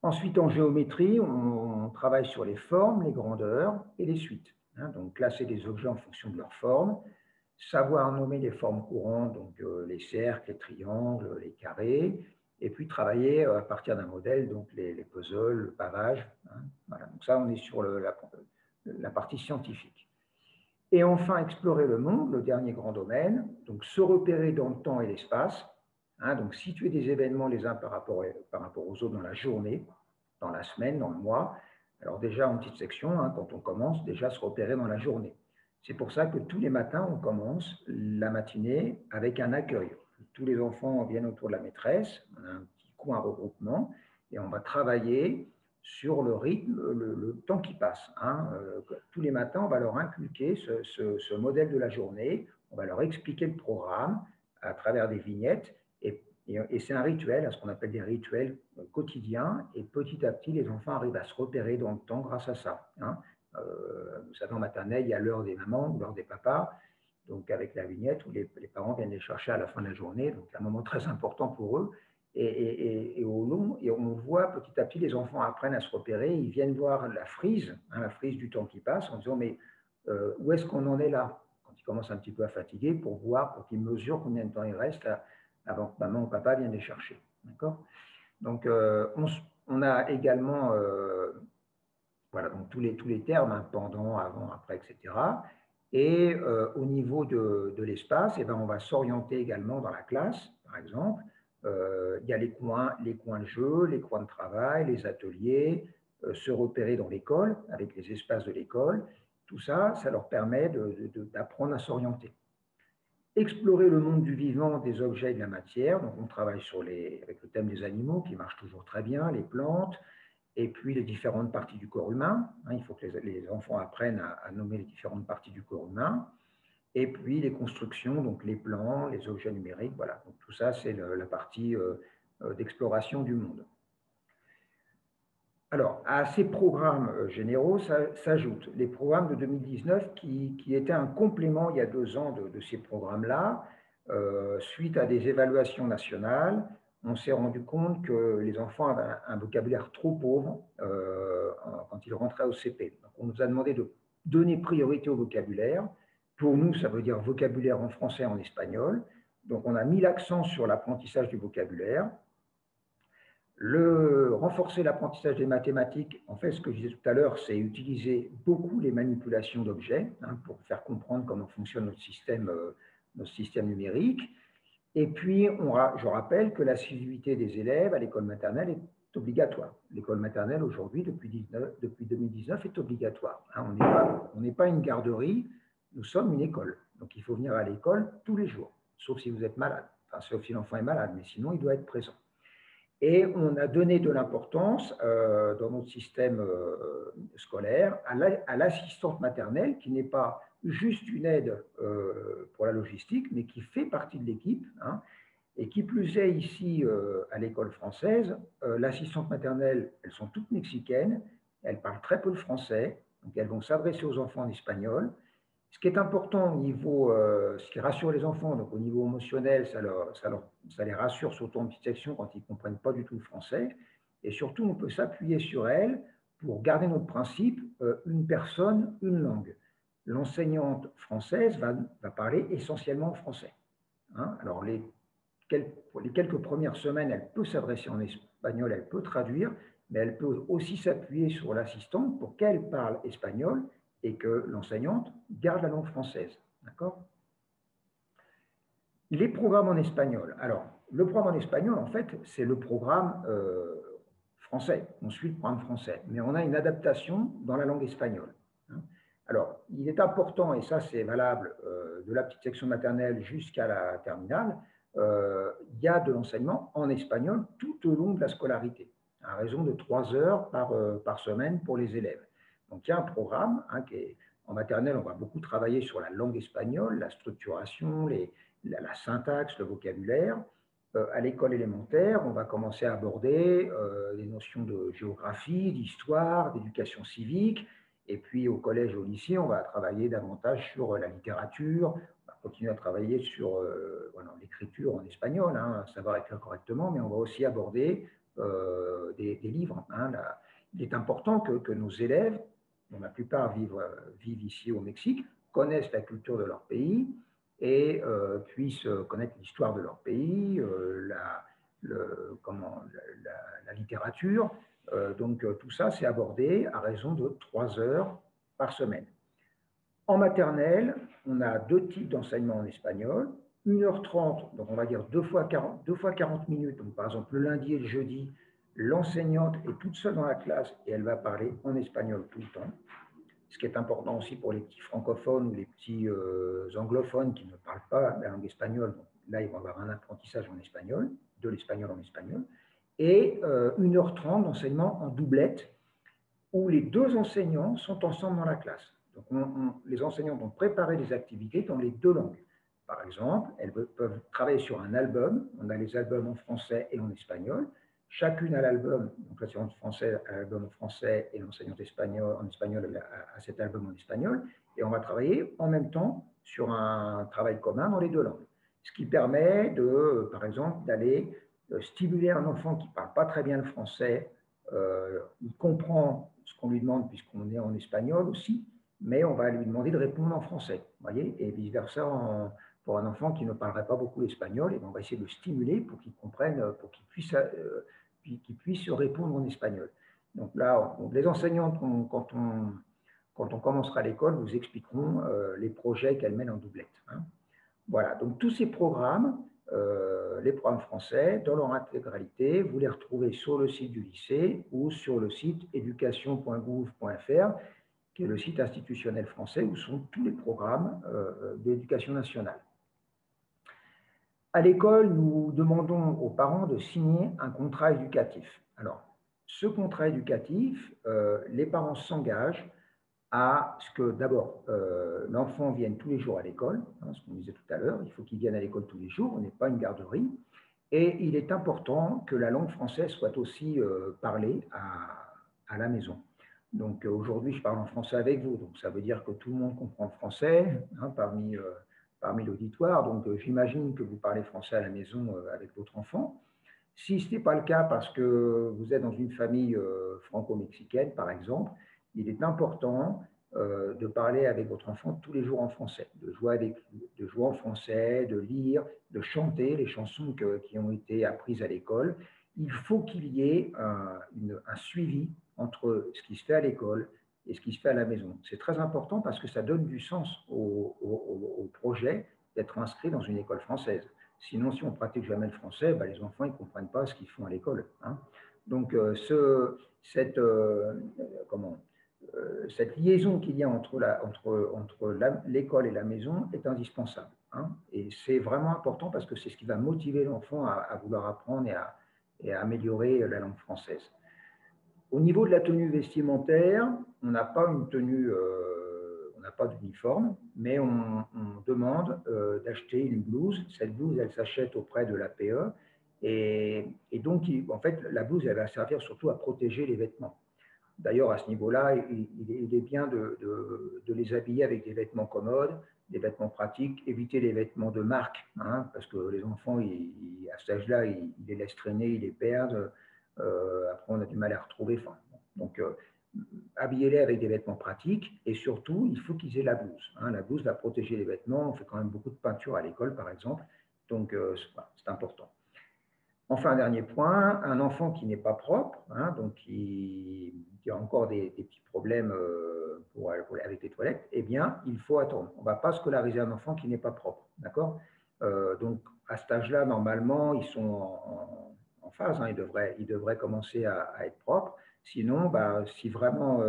Ensuite, en géométrie, on travaille sur les formes, les grandeurs et les suites. Hein, donc, classer des objets en fonction de leur forme, savoir nommer les formes courantes, donc les cercles, les triangles, les carrés, et puis travailler à partir d'un modèle, donc les puzzles, le pavage. Hein, voilà. Donc ça, on est sur la partie scientifique. Et enfin, explorer le monde, le dernier grand domaine, donc se repérer dans le temps et l'espace, hein, donc situer des événements les uns par rapport aux autres dans la journée, dans la semaine, dans le mois. Alors déjà, en petite section, hein, quand on commence, déjà se repérer dans la journée. C'est pour ça que tous les matins, on commence la matinée avec un accueil. Tous les enfants viennent autour de la maîtresse, on a un petit coin regroupement, et on va travailler sur le rythme, le temps qui passe. Hein. Tous les matins, on va leur inculquer ce modèle de la journée, on va leur expliquer le programme à travers des vignettes, et c'est un rituel, ce qu'on appelle des rituels quotidiens, et petit à petit, les enfants arrivent à se repérer dans le temps grâce à ça. Hein. Vous savez, en maternelle, il y a l'heure des mamans ou l'heure des papas, donc avec la vignette où les parents viennent les chercher à la fin de la journée, donc c'est un moment très important pour eux. Et on voit petit à petit, les enfants apprennent à se repérer, ils viennent voir la frise, hein, la frise du temps qui passe, en disant, mais où est-ce qu'on en est là? Quand ils commencent un petit peu à fatiguer pour qu'ils mesurent combien de temps il reste avant que maman ou papa viennent les chercher. D'accord? Donc, on a également voilà, donc tous les termes, hein, pendant, avant, après, etc. Et au niveau de l'espace, eh ben, on va s'orienter également dans la classe, par exemple. Il y a les coins de jeu, les coins de travail, les ateliers, se repérer dans l'école, avec les espaces de l'école. Tout ça, ça leur permet d'apprendre à s'orienter. Explorer le monde du vivant, des objets et de la matière. Donc, on travaille avec le thème des animaux, qui marche toujours très bien, les plantes, et puis les différentes parties du corps humain. Il faut que les enfants apprennent à nommer les différentes parties du corps humain. Et puis les constructions, donc les plans, les objets numériques, voilà. Donc tout ça, c'est la partie d'exploration du monde. Alors, à ces programmes généraux s'ajoutent les programmes de 2019 qui étaient un complément il y a 2 ans de ces programmes-là. Suite à des évaluations nationales, on s'est rendu compte que les enfants avaient un vocabulaire trop pauvre quand ils rentraient au CP. Donc, on nous a demandé de donner priorité au vocabulaire. Pour nous, ça veut dire vocabulaire en français et en espagnol. Donc, on a mis l'accent sur l'apprentissage du vocabulaire. Renforcer l'apprentissage des mathématiques, en fait, ce que je disais tout à l'heure, c'est utiliser beaucoup les manipulations d'objets pour faire comprendre comment fonctionne notre système numérique. Et puis, je rappelle que l'assiduité des élèves à l'école maternelle est obligatoire. L'école maternelle, aujourd'hui, depuis 2019, est obligatoire. On n'est pas une garderie, nous sommes une école. Donc, il faut venir à l'école tous les jours, sauf si vous êtes malade, enfin, sauf si l'enfant est malade, mais sinon, il doit être présent. Et on a donné de l'importance dans notre système scolaire à l'assistante maternelle, qui n'est pas juste une aide pour la logistique, mais qui fait partie de l'équipe. Et qui plus est ici à l'école française, l'assistante maternelle, elles sont toutes mexicaines, elles parlent très peu le français, donc elles vont s'adresser aux enfants en espagnol. Ce qui est important au niveau, ce qui rassure les enfants, donc au niveau émotionnel, ça les rassure, surtout en petite section quand ils ne comprennent pas du tout le français. Et surtout, on peut s'appuyer sur elles pour garder notre principe, une personne, une langue. L'enseignante française va parler essentiellement en français. Alors, pour les quelques premières semaines, elle peut s'adresser en espagnol, elle peut traduire, mais elle peut aussi s'appuyer sur l'assistante pour qu'elle parle espagnol et que l'enseignante garde la langue française. D'accord? Les programmes en espagnol. Alors, le programme en espagnol, en fait, c'est le programme français. On suit le programme français, mais on a une adaptation dans la langue espagnole. Alors, il est important, et ça c'est valable de la petite section maternelle jusqu'à la terminale, il y a de l'enseignement en espagnol tout au long de la scolarité, à raison de 3 heures par semaine pour les élèves. Donc, il y a un programme en maternelle, on va beaucoup travailler sur la langue espagnole, la structuration, la syntaxe, le vocabulaire. À l'école élémentaire, on va commencer à aborder les notions de géographie, d'histoire, d'éducation civique. Et puis au collège et au lycée, on va travailler davantage sur la littérature, on va continuer à travailler sur l'écriture en espagnol, savoir écrire correctement, mais on va aussi aborder des livres. Il est important que nos élèves, dont la plupart vivent ici au Mexique, connaissent la culture de leur pays et puissent connaître l'histoire de leur pays, la littérature. Donc tout ça, c'est abordé à raison de 3 heures par semaine. En maternelle, on a 2 types d'enseignement en espagnol. 1h30, donc on va dire 2 fois 40 minutes. Donc par exemple, le lundi et le jeudi, l'enseignante est toute seule dans la classe et elle va parler en espagnol tout le temps. Ce qui est important aussi pour les petits francophones ou les petits anglophones qui ne parlent pas la langue espagnole. Donc là, ils vont avoir un apprentissage en espagnol, de l'espagnol en espagnol. Et 1h30 d'enseignement en doublette, où les 2 enseignants sont ensemble dans la classe. Donc les enseignants vont préparer des activités dans les 2 langues. Par exemple, elles peuvent travailler sur un album. On a les albums en français et en espagnol. Chacune a l'album, donc l'enseignante française a l'album en français et l'enseignante en espagnol a cet album en espagnol. Et on va travailler en même temps sur un travail commun dans les 2 langues. Ce qui permet par exemple, d'aller stimuler un enfant qui ne parle pas très bien le français. Il comprend ce qu'on lui demande puisqu'on est en espagnol aussi. mais on va lui demander de répondre en français, voyez, et vice-versa pour un enfant qui ne parlerait pas beaucoup l'espagnol, et on va essayer de le stimuler pour qu'il comprenne, pour qu'il puisse répondre en espagnol. Donc là, les enseignantes, quand on commencera l'école, vous expliqueront les projets qu'elles mènent en doublette. Hein. Voilà, donc tous ces programmes, les programmes français, dans leur intégralité, vous les retrouvez sur le site du lycée ou sur le site education.gouv.fr, qui est le site institutionnel français où sont tous les programmes de l'éducation nationale. À l'école, nous demandons aux parents de signer un contrat éducatif. Alors, ce contrat éducatif, les parents s'engagent à ce que d'abord l'enfant vienne tous les jours à l'école, hein, ce qu'on disait tout à l'heure, il faut qu'il vienne à l'école tous les jours, on n'est pas une garderie, et il est important que la langue française soit aussi parlée à la maison. Donc aujourd'hui, je parle en français avec vous, donc ça veut dire que tout le monde comprend le français hein, parmi l'auditoire, donc j'imagine que vous parlez français à la maison avec votre enfant. Si ce n'est pas le cas parce que vous êtes dans une famille franco-mexicaine, par exemple, il est important de parler avec votre enfant tous les jours en français, de jouer en français, de lire, de chanter les chansons qui ont été apprises à l'école. Il faut qu'il y ait un suivi entre ce qui se fait à l'école et ce qui se fait à la maison. C'est très important parce que ça donne du sens au projet d'être inscrit dans une école française. Sinon, si on ne pratique jamais le français, ben, les enfants ne comprennent pas ce qu'ils font à l'école. Hein. Donc, cette liaison qu'il y a entre l'école et la maison est indispensable. Hein. Et c'est vraiment important parce que c'est ce qui va motiver l'enfant à vouloir apprendre et à améliorer la langue française. Au niveau de la tenue vestimentaire, on n'a pas une tenue, on n'a pas d'uniforme, mais on demande d'acheter une blouse. Cette blouse, elle s'achète auprès de l'APE. Et donc, en fait, la blouse, elle va servir surtout à protéger les vêtements. D'ailleurs, à ce niveau-là, il est bien de les habiller avec des vêtements commodes, des vêtements pratiques, éviter les vêtements de marque, hein, parce que les enfants, à cet âge-là, ils les laissent traîner, ils les perdent. Après, on a du mal à retrouver. Enfin, donc, habillez-les avec des vêtements pratiques et surtout, il faut qu'ils aient la blouse. Hein. La blouse va protéger les vêtements. On fait quand même beaucoup de peinture à l'école, par exemple. Donc, c'est important. Enfin, un dernier point, un enfant qui n'est pas propre, hein, donc qui a encore des petits problèmes avec les toilettes, eh bien, il faut attendre. On ne va pas scolariser un enfant qui n'est pas propre, d'accord? Donc, à cet âge-là, normalement, ils sont en phase, hein, ils devraient commencer à être propres. Sinon, bah, si vraiment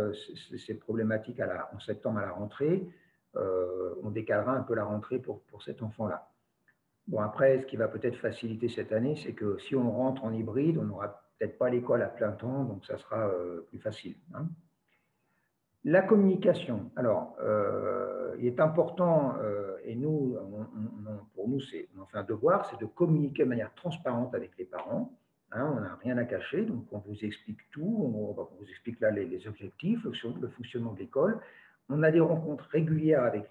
c'est problématique en septembre à la rentrée, on décalera un peu la rentrée pour cet enfant-là. Bon, après, ce qui va peut-être faciliter cette année, c'est que si on rentre en hybride, on n'aura peut-être pas l'école à plein temps, donc ça sera plus facile. Hein. La communication. Alors, il est important, et nous, pour nous, on en fait un devoir, c'est de communiquer de manière transparente avec les parents. Hein, on n'a rien à cacher, donc on vous explique tout, on vous explique là les objectifs, le fonctionnement de l'école. On a des rencontres régulières avec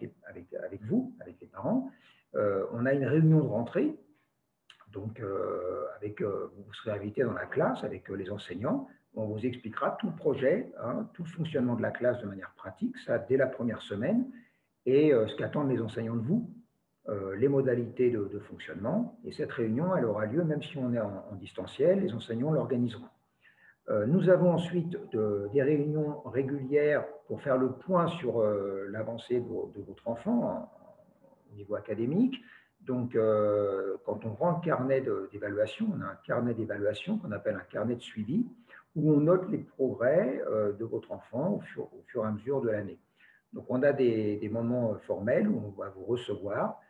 vous, avec les parents. On a une réunion de rentrée, donc vous serez invité dans la classe avec les enseignants. On vous expliquera tout le projet, hein, tout le fonctionnement de la classe de manière pratique, ça dès la première semaine, et ce qu'attendent les enseignants de vous, les modalités de fonctionnement. Et cette réunion, elle aura lieu même si on est en distanciel, les enseignants l'organiseront. Nous avons ensuite des réunions régulières pour faire le point sur l'avancée de votre enfant au niveau académique. Donc, quand on rend le carnet d'évaluation, on a un carnet d'évaluation qu'on appelle un carnet de suivi, où on note les progrès de votre enfant au fur et à mesure de l'année. Donc, on a des moments formels où on va vous recevoir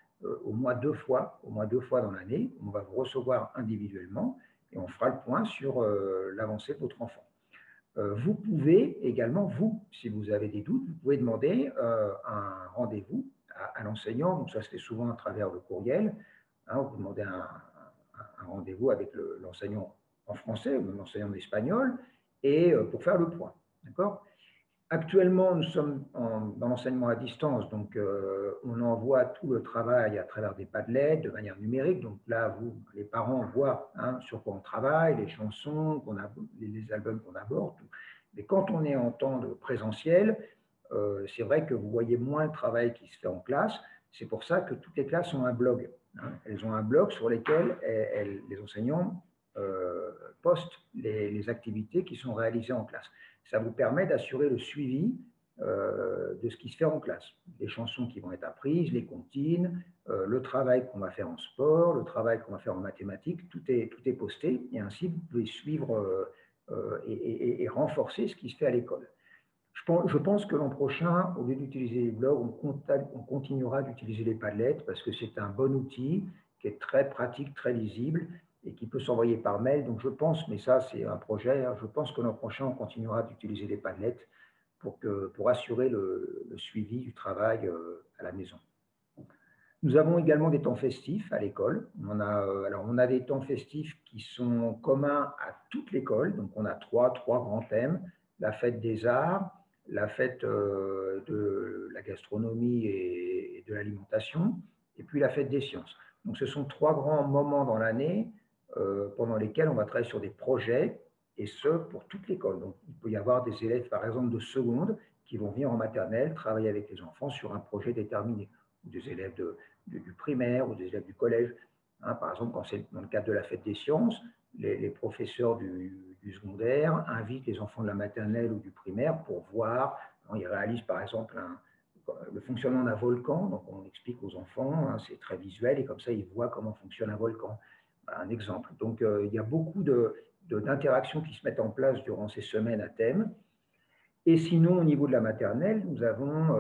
au moins deux fois dans l'année. On va vous recevoir individuellement et on fera le point sur l'avancée de votre enfant. Vous pouvez également, si vous avez des doutes, vous pouvez demander un rendez-vous à l'enseignant. Donc, ça se fait souvent à travers le courriel. Hein, vous demandez un rendez-vous avec l'enseignant en français ou l'enseignant d'espagnol et pour faire le point. D'accord ? Actuellement, nous sommes dans l'enseignement à distance, donc on envoie tout le travail à travers des Padlet de manière numérique. Donc là, les parents voient hein, sur quoi on travaille, les chansons, les albums qu'on aborde. Mais quand on est en temps de présentiel, c'est vrai que vous voyez moins le travail qui se fait en classe. C'est pour ça que toutes les classes ont un blog. Hein. Elles ont un blog sur lequel les enseignants postent les activités qui sont réalisées en classe. Ça vous permet d'assurer le suivi de ce qui se fait en classe. Les chansons qui vont être apprises, les comptines, le travail qu'on va faire en sport, le travail qu'on va faire en mathématiques, tout est posté et ainsi vous pouvez suivre et renforcer ce qui se fait à l'école. Je pense que l'an prochain, au lieu d'utiliser les blogs, on continuera d'utiliser les Padlet parce que c'est un bon outil qui est très pratique, très lisible et qui peut s'envoyer par mail. Donc je pense, mais ça c'est un projet, hein, je pense que l'an prochain, on continuera d'utiliser les Padlet pour assurer le suivi du travail à la maison. Nous avons également des temps festifs à l'école. On a des temps festifs qui sont communs à toute l'école. Donc on a trois grands thèmes: la fête des arts, la fête de la gastronomie et de l'alimentation, et puis la fête des sciences. Donc ce sont trois grands moments dans l'année pendant lesquels on va travailler sur des projets, et ce, pour toute l'école. Donc il peut y avoir des élèves, par exemple, de seconde, qui vont venir en maternelle travailler avec les enfants sur un projet déterminé, ou des élèves du primaire, ou des élèves du collège. Hein, par exemple, quand c'est dans le cadre de la fête des sciences, les professeurs du secondaire invitent les enfants de la maternelle ou du primaire pour voir. Ils réalisent par exemple le fonctionnement d'un volcan, donc on explique aux enfants, hein, c'est très visuel, et comme ça ils voient comment fonctionne un volcan. Un exemple. Donc il y a beaucoup d'interactions qui se mettent en place durant ces semaines à thème. Et sinon, au niveau de la maternelle, nous avons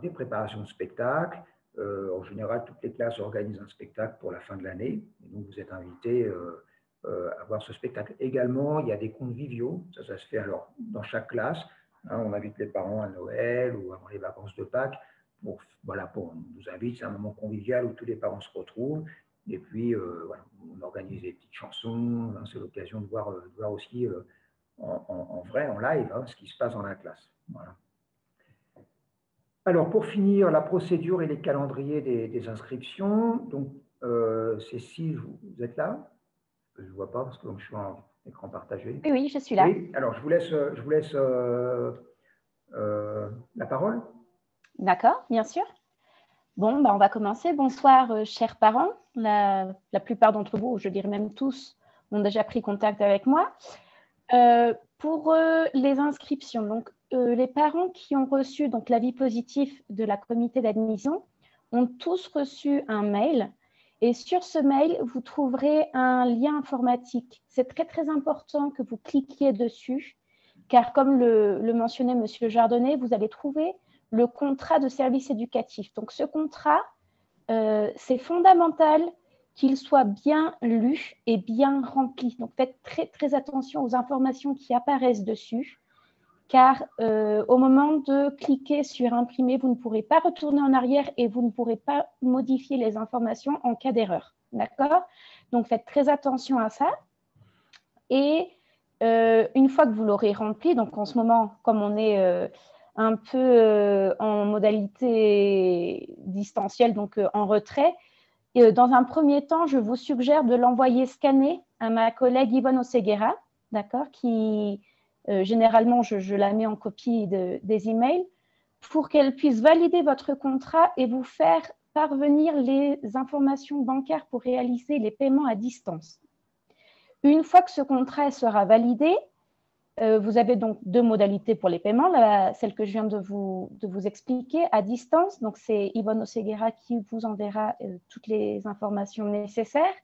des préparations de spectacles. En général, toutes les classes organisent un spectacle pour la fin de l'année. Et donc, vous êtes invités à voir ce spectacle. Également, il y a des conviviaux. Ça se fait alors dans chaque classe. Hein, on invite les parents à Noël ou avant les vacances de Pâques. On nous invite, c'est un moment convivial où tous les parents se retrouvent. Et puis, on organise des petites chansons. Hein, c'est l'occasion de voir aussi en vrai, en live, hein, ce qui se passe dans la classe. Voilà. Alors, pour finir, la procédure et les calendriers des inscriptions. Donc, Cécile, vous êtes là? Je ne vois pas parce que je suis en écran partagé. Oui, je suis là. Oui, alors je vous laisse la parole. D'accord, bien sûr. Bon, on va commencer. Bonsoir, chers parents. La plupart d'entre vous, je dirais même tous, ont déjà pris contact avec moi. Pour les inscriptions, donc, les parents qui ont reçu l'avis positif de la comité d'admission ont tous reçu un mail. Et sur ce mail, vous trouverez un lien informatique. C'est très, très important que vous cliquiez dessus, car comme le mentionnait M. Jardonnet, vous allez trouver le contrat de service éducatif. Donc, ce contrat, c'est fondamental qu'il soit bien lu et bien rempli. Donc, faites très, très attention aux informations qui apparaissent dessus, car au moment de cliquer sur imprimer, vous ne pourrez pas retourner en arrière et vous ne pourrez pas modifier les informations en cas d'erreur. D'accord? Donc, faites très attention à ça. Et une fois que vous l'aurez rempli, donc en ce moment, comme on est un peu en modalité distancielle, donc en retrait, dans un premier temps, je vous suggère de l'envoyer scanner à ma collègue Yvonne Oseguera, d'accord, qui généralement, je la mets en copie des emails, pour qu'elle puisse valider votre contrat et vous faire parvenir les informations bancaires pour réaliser les paiements à distance. Une fois que ce contrat sera validé, vous avez donc deux modalités pour les paiements. Celle que je viens de vous expliquer à distance, donc c'est Yvonne Oseguera qui vous enverra toutes les informations nécessaires,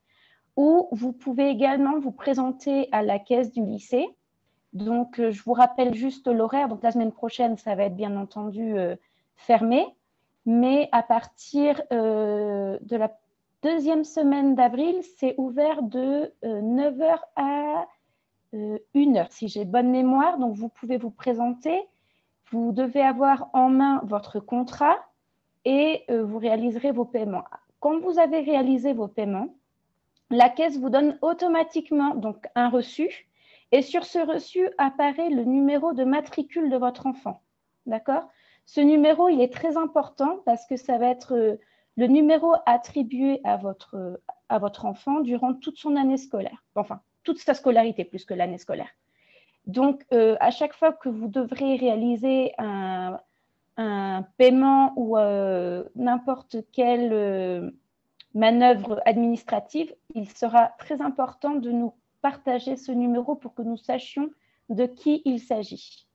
ou vous pouvez également vous présenter à la caisse du lycée. Donc, je vous rappelle juste l'horaire. Donc, la semaine prochaine, ça va être bien entendu fermé, mais à partir de la deuxième semaine d'avril, c'est ouvert de 9h à 1h, si j'ai bonne mémoire. Donc, vous pouvez vous présenter. Vous devez avoir en main votre contrat et vous réaliserez vos paiements. Quand vous avez réalisé vos paiements, la caisse vous donne automatiquement donc un reçu. Et sur ce reçu apparaît le numéro de matricule de votre enfant. D'accord? Ce numéro, il est très important parce que ça va être le numéro attribué à votre enfant durant toute son année scolaire. Enfin, toute sa scolarité plus que l'année scolaire. Donc, à chaque fois que vous devrez réaliser un paiement ou n'importe quelle manœuvre administrative, il sera très important de nous partager ce numéro pour que nous sachions de qui il s'agit.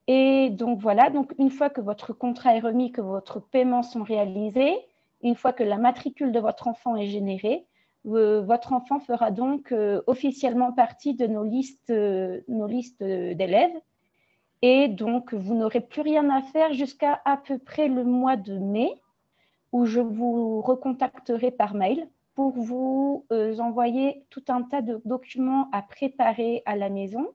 Et donc voilà, donc une fois que votre contrat est remis, que votre paiement sont réalisés, une fois que la matricule de votre enfant est générée, votre enfant fera donc officiellement partie de nos listes d'élèves. Et donc, vous n'aurez plus rien à faire jusqu'à à peu près le mois de mai, où je vous recontacterai par mail pour vous envoyer tout un tas de documents à préparer à la maison.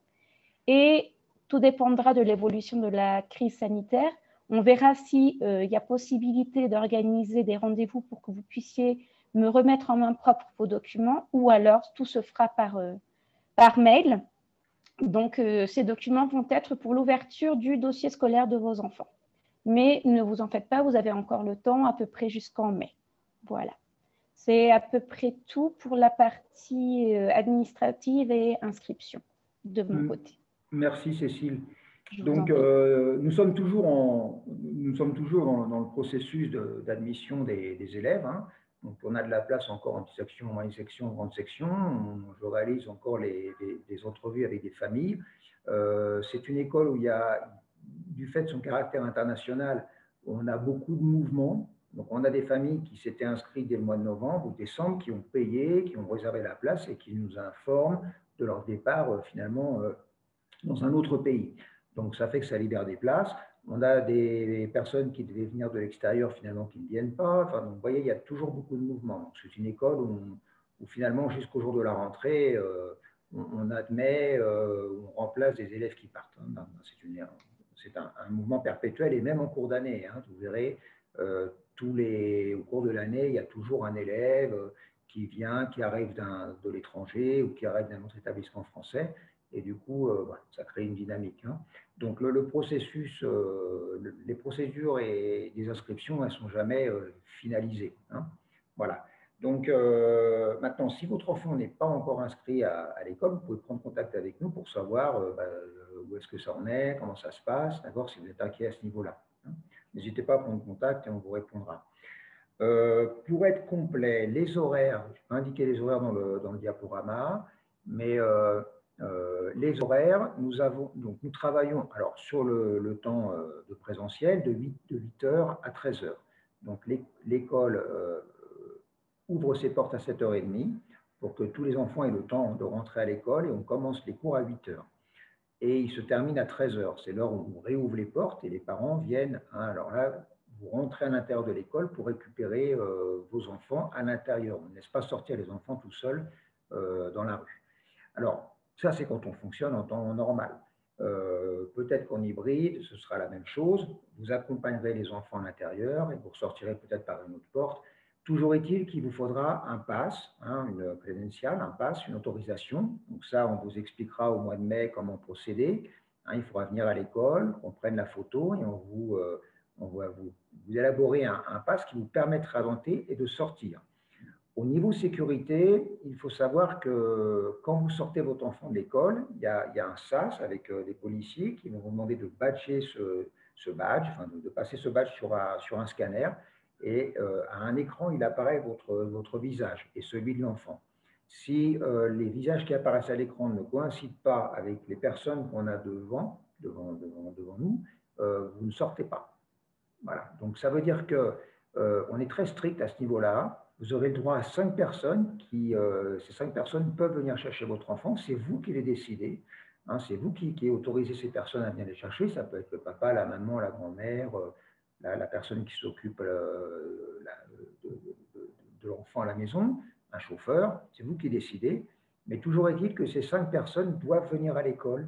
Et tout dépendra de l'évolution de la crise sanitaire. On verra s'il y a possibilité d'organiser des rendez-vous pour que vous puissiez me remettre en main propre vos documents, ou alors tout se fera par mail. Donc, ces documents vont être pour l'ouverture du dossier scolaire de vos enfants. Mais ne vous en faites pas, vous avez encore le temps, à peu près jusqu'en mai. Voilà. C'est à peu près tout pour la partie administrative et inscription de mon côté. Merci Cécile. Donc, nous sommes toujours dans le processus d'admission des élèves. Hein. Donc, on a de la place encore en petite section, moyenne section, grande section. Je réalise encore des entrevues avec des familles. C'est une école où il y a, du fait de son caractère international, on a beaucoup de mouvements. Donc, on a des familles qui s'étaient inscrites dès le mois de novembre ou décembre, qui ont payé, qui ont réservé la place et qui nous informent de leur départ finalement dans un autre pays. Donc, ça fait que ça libère des places. On a des personnes qui devaient venir de l'extérieur, finalement, qui ne viennent pas. Enfin, donc, vous voyez, il y a toujours beaucoup de mouvements. C'est une école où finalement, jusqu'au jour de la rentrée, on admet, on remplace des élèves qui partent. C'est un mouvement perpétuel et même en cours d'année. Hein, vous verrez, au cours de l'année, il y a toujours un élève qui vient, qui arrive de l'étranger ou qui arrive d'un autre établissement français. Et du coup, ça crée une dynamique. Hein. Donc, le processus, les procédures et les inscriptions, elles ne sont jamais finalisées. Hein. Voilà. Donc, maintenant, si votre enfant n'est pas encore inscrit à l'école, vous pouvez prendre contact avec nous pour savoir où est-ce que ça en est, comment ça se passe, d'accord, si vous êtes inquiet à ce niveau-là. Hein. N'hésitez pas à prendre contact et on vous répondra. Pour être complet, les horaires, je peux indiquer les horaires dans le diaporama, mais les horaires, nous travaillons alors, sur le temps de présentiel de 8h à 13h. Donc, l'école ouvre ses portes à 7h30 pour que tous les enfants aient le temps de rentrer à l'école et on commence les cours à 8h. Et il se termine à 13h. C'est l'heure où on réouvre les portes et les parents viennent. Hein, alors là, vous rentrez à l'intérieur de l'école pour récupérer vos enfants à l'intérieur. On ne laisse pas sortir les enfants tout seuls dans la rue. Alors, ça, c'est quand on fonctionne en temps normal. Peut-être qu'en hybride, ce sera la même chose. Vous accompagnerez les enfants à l'intérieur et vous ressortirez peut-être par une autre porte. Toujours est-il qu'il vous faudra un pass, hein, une crédentiale, un pass, une autorisation. Donc ça, on vous expliquera au mois de mai comment procéder. Hein, il faudra venir à l'école, qu'on prenne la photo et on va vous élaborer un pass qui vous permettra d'entrer et de sortir. Au niveau sécurité, il faut savoir que quand vous sortez votre enfant de l'école, il y a un SAS avec des policiers qui vont vous demander de badger ce badge, enfin de passer ce badge sur un scanner. Et à un écran, il apparaît votre visage et celui de l'enfant. Si les visages qui apparaissent à l'écran ne coïncident pas avec les personnes qu'on a devant nous, vous ne sortez pas. Voilà. Donc, ça veut dire qu'on est très strict à ce niveau-là. Vous aurez le droit à 5 personnes ces 5 personnes peuvent venir chercher votre enfant. C'est vous qui les décidez. Hein, c'est vous qui autorisez ces personnes à venir les chercher. Ça peut être le papa, la maman, la grand-mère, la personne qui s'occupe de l'enfant à la maison, un chauffeur. C'est vous qui décidez. Mais toujours est-il que ces 5 personnes doivent venir à l'école.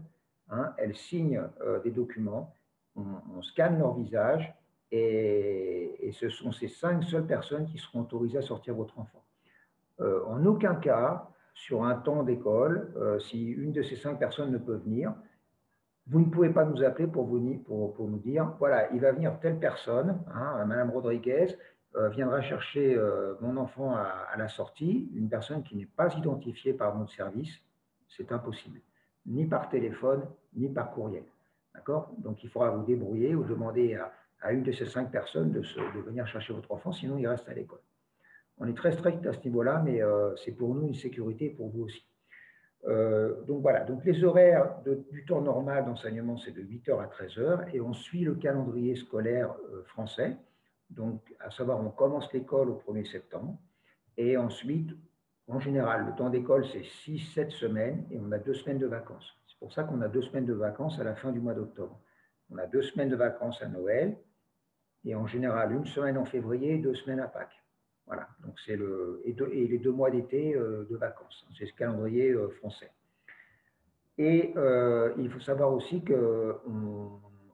Hein, elles signent des documents. On scanne leur visage. Et ce sont ces 5 seules personnes qui seront autorisées à sortir votre enfant. En aucun cas, sur un temps d'école, si une de ces 5 personnes ne peut venir, vous ne pouvez pas nous appeler pour nous dire, voilà, il va venir telle personne, hein, Madame Rodriguez, viendra chercher mon enfant à la sortie, une personne qui n'est pas identifiée par notre service, c'est impossible, ni par téléphone, ni par courriel. D'accord ? Donc, il faudra vous débrouiller ou demander à une de ces 5 personnes de venir chercher votre enfant, sinon il reste à l'école. On est très strict à ce niveau-là, mais c'est pour nous une sécurité et pour vous aussi. Donc voilà, donc les horaires du temps normal d'enseignement, c'est de 8h à 13h, et on suit le calendrier scolaire français. Donc, à savoir, on commence l'école au 1er septembre, et ensuite, en général, le temps d'école, c'est 6-7 semaines, et on a 2 semaines de vacances. C'est pour ça qu'on a 2 semaines de vacances à la fin du mois d'octobre. On a 2 semaines de vacances à Noël, et en général, 1 semaine en février, 2 semaines à Pâques. Voilà, donc c'est et les 2 mois d'été de vacances. C'est ce calendrier français. Et il faut savoir aussi que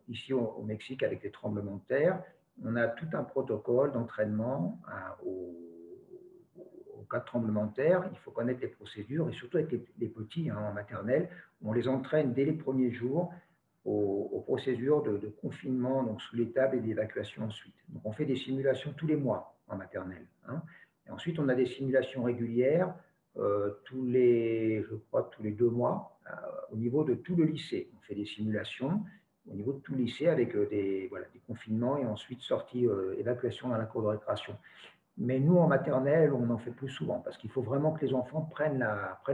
ici au Mexique, avec les tremblements de terre, on a tout un protocole d'entraînement au cas de tremblement de terre. Il faut connaître les procédures, et surtout avec les petits en maternelle, on les entraîne dès les premiers jours aux procédures de confinement, donc sous les tables, et d'évacuation ensuite. Donc on fait des simulations tous les mois en maternelle. Et ensuite, on a des simulations régulières tous les 2 mois au niveau de tout le lycée. On fait des simulations au niveau de tout le lycée avec des confinements, et ensuite sortie, évacuation dans la cour de récréation. Mais nous, en maternelle, on en fait plus souvent, parce qu'il faut vraiment que les enfants prennent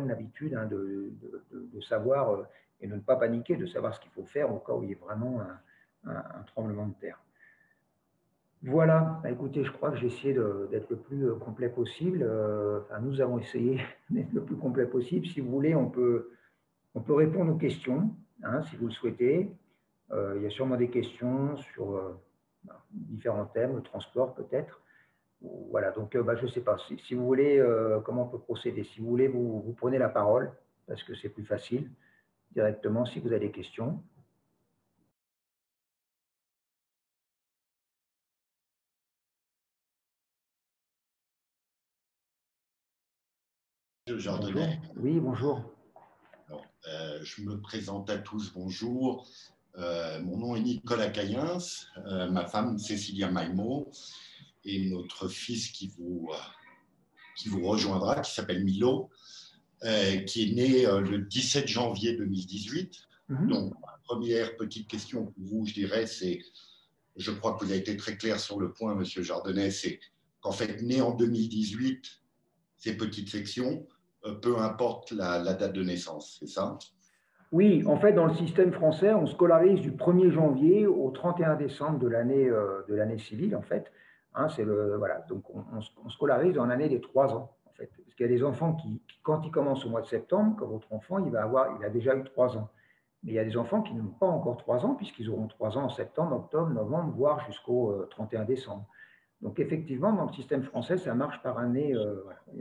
l'habitude de savoir, et de ne pas paniquer, de savoir ce qu'il faut faire au cas où il y ait vraiment un tremblement de terre. Voilà, écoutez, je crois que j'ai essayé d'être le plus complet possible. Nous avons essayé d'être le plus complet possible. Si vous voulez, on peut répondre aux questions, si vous le souhaitez. Il y a sûrement des questions sur différents thèmes, le transport peut-être. Voilà, donc je ne sais pas. Si vous voulez, comment on peut procéder? Si vous voulez, vous prenez la parole, parce que c'est plus facile directement si vous avez des questions. Jardonnay. Oui, bonjour. Alors, je me présente à tous, bonjour. Mon nom est Nicolas Caïens, ma femme Cécilia Maimo, et notre fils qui vous rejoindra, qui s'appelle Milo, qui est né le 17 janvier 2018. Donc, ma première petite question pour vous, je dirais, c'est, je crois que vous avez été très clair sur le point, Monsieur Jardonnay, c'est qu'en fait, né en 2018, ces petites sections, peu importe la date de naissance, c'est ça? Oui, en fait, dans le système français, on scolarise du 1er janvier au 31 décembre de l'année civile, en fait. Voilà, donc on scolarise dans l'année des 3 ans, en fait. Parce qu'il y a des enfants qui, quand ils commencent au mois de septembre, comme votre enfant, il a déjà eu 3 ans. Mais il y a des enfants qui n'ont pas encore 3 ans, puisqu'ils auront 3 ans en septembre, octobre, novembre, voire jusqu'au 31 décembre. Donc, effectivement, dans le système français, ça marche par année,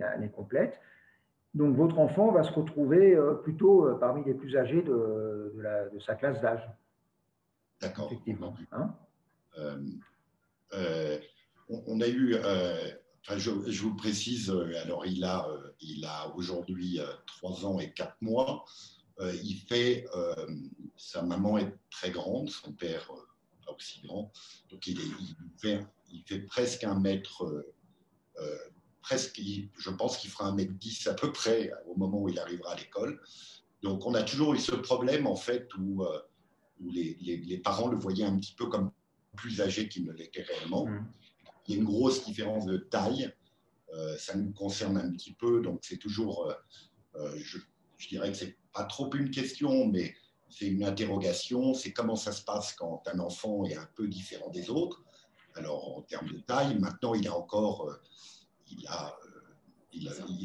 année complète. Donc, votre enfant va se retrouver plutôt parmi les plus âgés de sa classe d'âge. D'accord. Effectivement. On a eu, je vous précise, alors il a aujourd'hui 3 ans et 4 mois. Sa maman est très grande, son père pas aussi grand. Donc, il fait presque 1 mètre. Je pense qu'il fera 1m10 à peu près au moment où il arrivera à l'école. Donc, on a toujours eu ce problème, en fait, où les parents le voyaient un petit peu comme plus âgé qu'il ne l'était réellement. Il y a une grosse différence de taille. Ça nous concerne un petit peu. Donc, c'est toujours, je dirais que ce n'est pas trop une question, mais c'est une interrogation. C'est comment ça se passe quand un enfant est un peu différent des autres. Alors, en termes de taille, maintenant, il a encore... il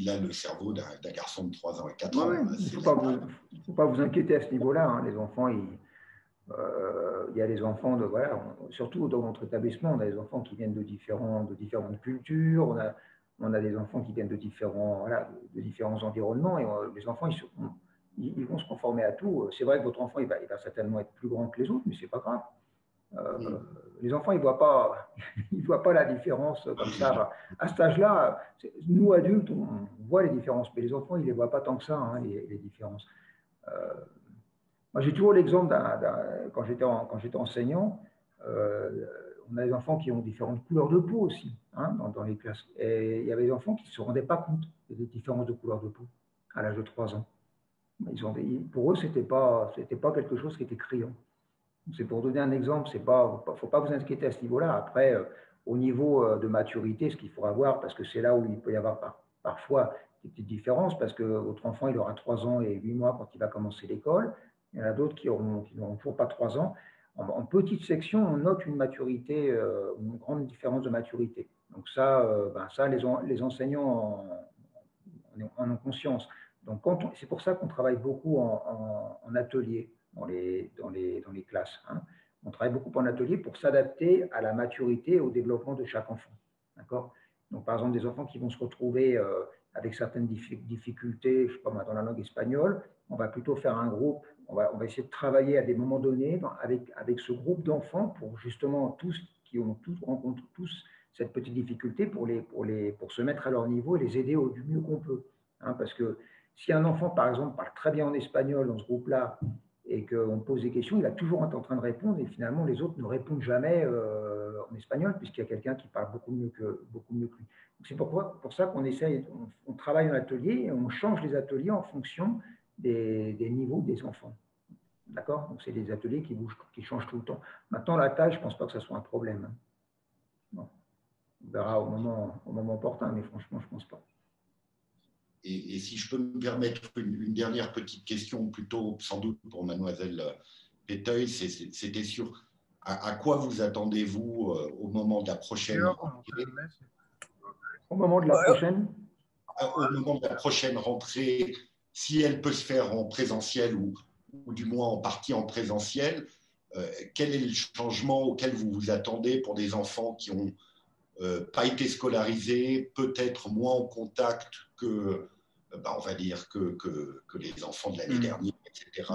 a le cerveau d'un garçon de 3 ans et 4 ans. Il ne faut pas vous inquiéter à ce niveau-là. Les enfants, il y a des enfants, surtout dans notre établissement, on a des enfants qui viennent de différentes cultures, on a des enfants qui viennent de différents environnements, et les enfants, ils vont se conformer à tout. C'est vrai que votre enfant, il va certainement être plus grand que les autres, mais ce n'est pas grave. Les enfants, ils ne voient pas la différence comme ça. À cet âge-là, nous, adultes, on voit les différences, mais les enfants, ils ne les voient pas tant que ça, les différences. Moi, j'ai toujours l'exemple, quand j'étais enseignant, on a des enfants qui ont différentes couleurs de peau aussi, dans les classes. Et il y avait des enfants qui ne se rendaient pas compte des différences de couleur de peau à l'âge de 3 ans. Pour eux, ce n'était pas quelque chose qui était criant. C'est pour donner un exemple, il ne faut pas vous inquiéter à ce niveau-là. Après, au niveau de maturité, ce qu'il faudra voir, parce que c'est là où il peut y avoir parfois des petites différences, parce que votre enfant, il aura 3 ans et 8 mois quand il va commencer l'école. Il y en a d'autres qui n'auront toujours pas 3 ans. En petite section, on note une maturité, une grande différence de maturité. Donc ça, les enseignants en ont conscience. Donc c'est pour ça qu'on travaille beaucoup en atelier dans les classes. Hein. On travaille beaucoup en atelier pour s'adapter à la maturité et au développement de chaque enfant. D'accord ? Donc, par exemple, des enfants qui vont se retrouver avec certaines difficultés, je sais pas moi, dans la langue espagnole, on va plutôt faire un groupe, on va essayer de travailler à des moments donnés avec ce groupe d'enfants pour justement rencontrent tous cette petite difficulté pour se mettre à leur niveau et les aider du mieux qu'on peut. Hein, parce que si un enfant, par exemple, parle très bien en espagnol dans ce groupe-là et qu'on pose des questions, il va toujours être en train de répondre et finalement, les autres ne répondent jamais en espagnol puisqu'il y a quelqu'un qui parle beaucoup mieux que lui. C'est pour ça qu'on on travaille en atelier et on change les ateliers en fonction des niveaux des enfants. D'accord ? Donc, c'est des ateliers qui bougent, qui changent tout le temps. Maintenant, la taille, je ne pense pas que ce soit un problème. Bon. On verra au moment opportun, mais franchement, je ne pense pas. Et si je peux me permettre une dernière petite question, plutôt sans doute pour mademoiselle Péteuil, c'était sur à quoi vous attendez-vous au moment de la prochaine rentrée? Au moment de la prochaine Au moment de la prochaine rentrée, si elle peut se faire en présentiel ou du moins en partie en présentiel, quel est le changement auquel vous vous attendez pour des enfants qui n'ont pas été scolarisés, peut-être moins en contact que, on va dire, que les enfants de l'année dernière, etc.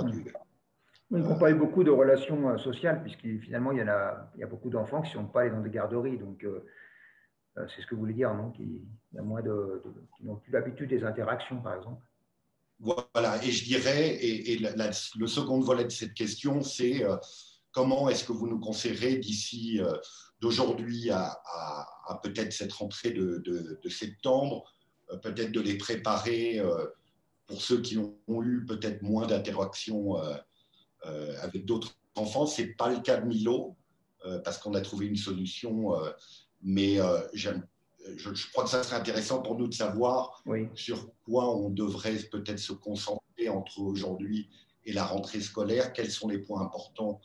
Ils n'ont pas eu beaucoup de relations sociales, puisque finalement, il y a beaucoup d'enfants qui ne sont pas allés dans des garderies. Donc, c'est ce que vous voulez dire, non ? Il y a moins qui n'ont plus l'habitude des interactions, par exemple. Voilà, et je dirais, et le second volet de cette question, c'est comment est-ce que vous nous conseillerez d'ici d'aujourd'hui à peut-être cette rentrée de septembre, peut-être de les préparer pour ceux qui ont eu peut-être moins d'interactions avec d'autres enfants. Ce n'est pas le cas de Milo, parce qu'on a trouvé une solution, mais je crois que ça serait intéressant pour nous de savoir sur quoi on devrait peut-être se concentrer entre aujourd'hui et la rentrée scolaire. Quels sont les points importants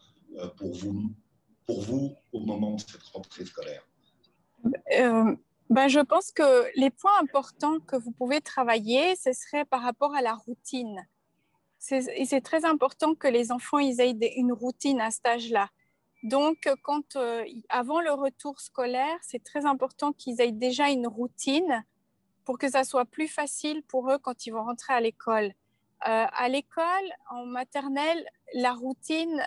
pour vous au moment de cette rentrée scolaire? Je pense que les points importants que vous pouvez travailler, ce serait par rapport à la routine. C'est très important que les enfants ils aient une routine à cet âge-là. Donc, avant le retour scolaire, c'est très important qu'ils aient déjà une routine pour que ça soit plus facile pour eux quand ils vont rentrer à l'école. À l'école, en maternelle, la routine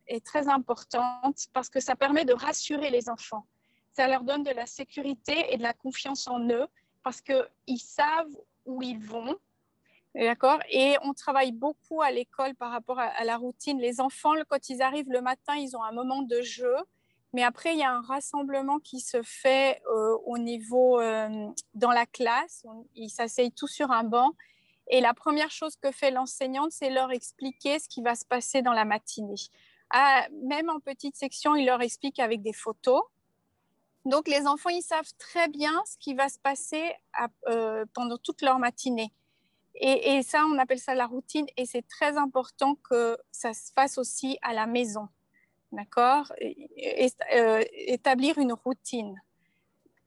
est très importante parce que ça permet de rassurer les enfants. Ça leur donne de la sécurité et de la confiance en eux parce qu'ils savent où ils vont. D'accord. Et on travaille beaucoup à l'école par rapport à la routine. Les enfants, quand ils arrivent le matin, ils ont un moment de jeu. Mais après, il y a un rassemblement qui se fait au niveau dans la classe. Ils s'asseyent tous sur un banc. Et la première chose que fait l'enseignante, c'est leur expliquer ce qui va se passer dans la matinée. Même en petite section, il leur explique avec des photos. Donc, les enfants, ils savent très bien ce qui va se passer pendant toute leur matinée. Et ça, on appelle ça la routine. Et c'est très important que ça se fasse aussi à la maison. D'accord ? Établir une routine.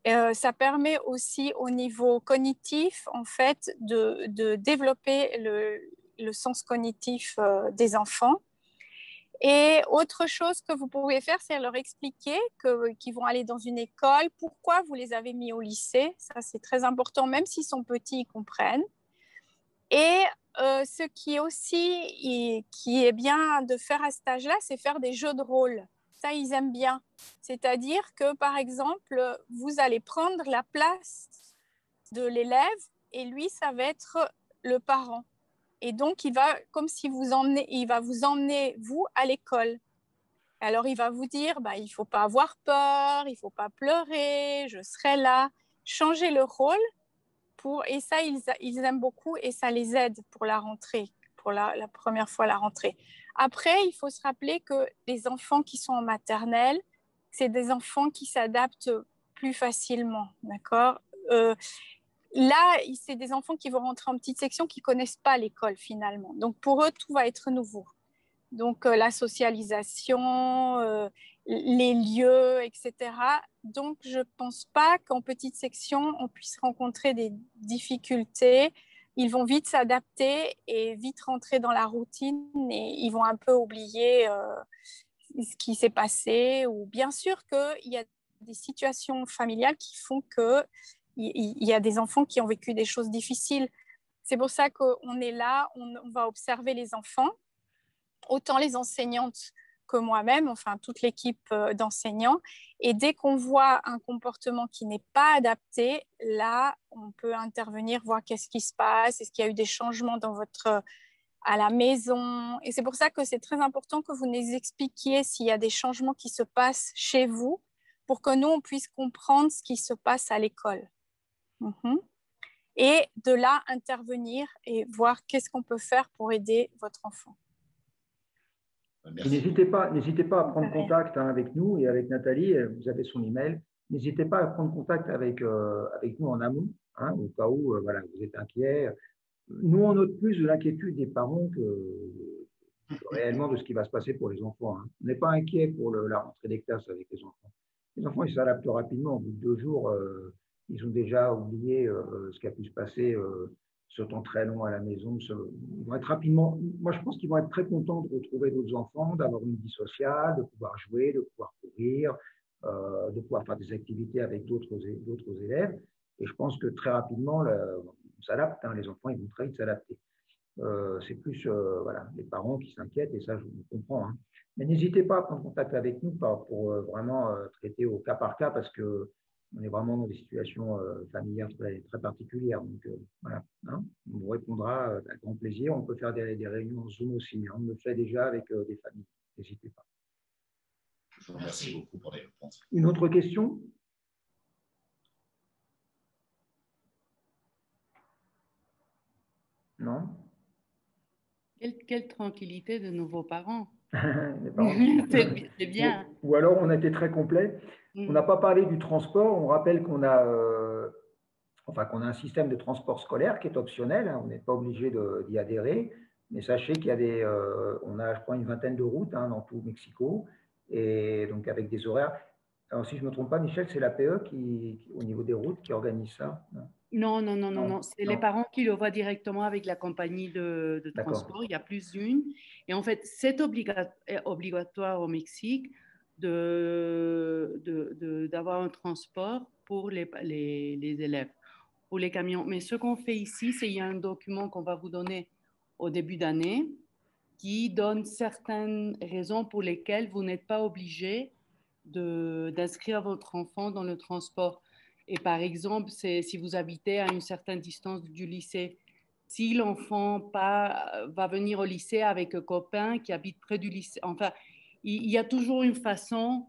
Ça permet aussi au niveau cognitif, en fait, de développer le sens cognitif des enfants. Et autre chose que vous pouvez faire, c'est leur expliquer qu'ils vont aller dans une école, pourquoi vous les avez mis au lycée. Ça, c'est très important, même s'ils sont petits, ils comprennent. Et ce qui est aussi qui est bien de faire à cet âge-là, c'est faire des jeux de rôle. Ça, ils aiment bien. C'est-à-dire que, par exemple, vous allez prendre la place de l'élève et lui, ça va être le parent. Et donc, il va vous emmener, vous, à l'école. Alors, il va vous dire, il ne faut pas avoir peur, il ne faut pas pleurer, je serai là. Changer le rôle. Et ça, ils aiment beaucoup et ça les aide pour la rentrée, pour la première fois à la rentrée. Après, il faut se rappeler que les enfants qui sont en maternelle, c'est des enfants qui s'adaptent plus facilement, d'accord? Là, c'est des enfants qui vont rentrer en petite section qui ne connaissent pas l'école finalement. Donc, pour eux, tout va être nouveau. Donc, la socialisation, les lieux, etc. Donc, je ne pense pas qu'en petite section, on puisse rencontrer des difficultés. Ils vont vite s'adapter et vite rentrer dans la routine et ils vont un peu oublier ce qui s'est passé. Ou bien sûr qu'il y a des situations familiales qui font qu'il y a des enfants qui ont vécu des choses difficiles. C'est pour ça qu'on est là, on va observer les enfants, autant les enseignantes que moi-même, enfin toute l'équipe d'enseignants. Et dès qu'on voit un comportement qui n'est pas adapté, là, on peut intervenir, voir qu'est-ce qui se passe, est-ce qu'il y a eu des changements à la maison. Et c'est pour ça que c'est très important que vous nous expliquiez s'il y a des changements qui se passent chez vous pour que nous, on puisse comprendre ce qui se passe à l'école. Et de là, intervenir et voir qu'est-ce qu'on peut faire pour aider votre enfant. N'hésitez pas à prendre contact avec nous et avec Nathalie, vous avez son email. N'hésitez pas à prendre contact avec nous en amont, au cas où voilà, vous êtes inquiets. Nous, on note plus de l'inquiétude des parents que réellement de ce qui va se passer pour les enfants. On n'est pas inquiet pour la rentrée des classes avec les enfants. Les enfants, ils s'adaptent rapidement. Au bout de 2 jours, ils ont déjà oublié ce qui a pu se passer ce temps très long à la maison. Ils vont être rapidement. Moi, je pense qu'ils vont être très contents de retrouver d'autres enfants, d'avoir une vie sociale, de pouvoir jouer, de pouvoir courir, de pouvoir faire des activités avec d'autres élèves. Et je pense que très rapidement, on s'adapte. Les enfants, ils vont très vite s'adapter. C'est plus voilà, les parents qui s'inquiètent, et ça, je vous comprends. Mais n'hésitez pas à prendre contact avec nous pour vraiment traiter au cas par cas, parce que on est vraiment dans des situations familiales très particulières. Donc, voilà, on vous répondra avec grand plaisir. On peut faire des réunions en Zoom aussi. On le fait déjà avec des familles. N'hésitez pas. Je vous remercie beaucoup pour les réponses. Une autre question? Non? Quelle tranquillité de nouveaux parents. C'est bien. Ou alors, on a été très complet. On n'a pas parlé du transport. On rappelle qu'on a, qu'on a un système de transport scolaire qui est optionnel. On n'est pas obligé d'y adhérer. Mais sachez qu'il y a on a, je crois, une vingtaine de routes dans tout Mexico. Et donc, avec des horaires. Alors, si je ne me trompe pas, Michel, c'est l'APE qui, au niveau des routes, qui organise ça? Non. C'est les parents qui le voient directement avec la compagnie de transport. Il y a plus d'une. Et en fait, c'est obligatoire au Mexique d'avoir un transport pour les élèves, pour les camions. Mais ce qu'on fait ici, c'est qu'il y a un document qu'on va vous donner au début d'année qui donne certaines raisons pour lesquelles vous n'êtes pas obligé d'inscrire votre enfant dans le transport. Et par exemple, si vous habitez à une certaine distance du lycée, si l'enfant va venir au lycée avec un copain qui habite près du lycée, enfin, il y a toujours une façon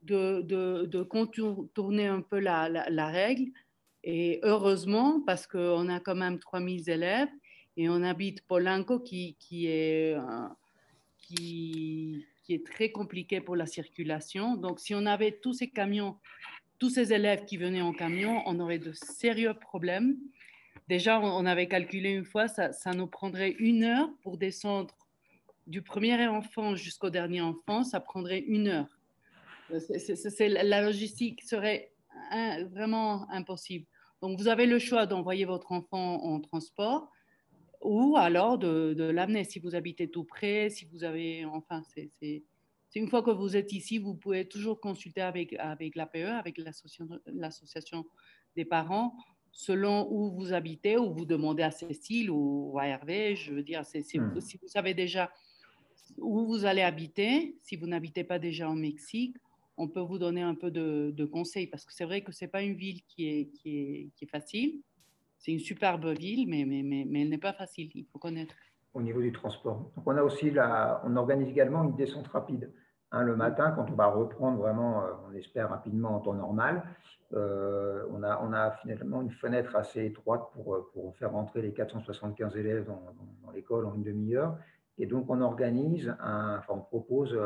de contourner un peu la règle. Et heureusement, parce qu'on a quand même 3000 élèves et on habite Polanco qui est très compliqué pour la circulation. Donc, si on avait tous ces camions, tous ces élèves qui venaient en camion, on aurait de sérieux problèmes. Déjà, on avait calculé une fois, ça nous prendrait 1 heure pour descendre du premier enfant jusqu'au dernier enfant, ça prendrait 1 heure. La logistique serait vraiment impossible. Donc, vous avez le choix d'envoyer votre enfant en transport ou alors de l'amener si vous habitez tout près, si vous avez, enfin, c'est une fois que vous êtes ici, vous pouvez toujours consulter avec l'APE, avec l'association des parents, selon où vous habitez, ou vous demandez à Cécile ou à Hervé, je veux dire, si vous savez déjà où vous allez habiter, si vous n'habitez pas déjà au Mexique, on peut vous donner un peu de conseils, parce que c'est vrai que ce n'est pas une ville qui est facile. C'est une superbe ville, mais elle n'est pas facile, il faut connaître. Au niveau du transport. Donc, on a aussi on organise également une descente rapide. Le matin, quand on va reprendre vraiment, on espère rapidement en temps normal, on a finalement une fenêtre assez étroite pour faire rentrer les 475 élèves dans l'école en une demi-heure. Et donc, on organise, on propose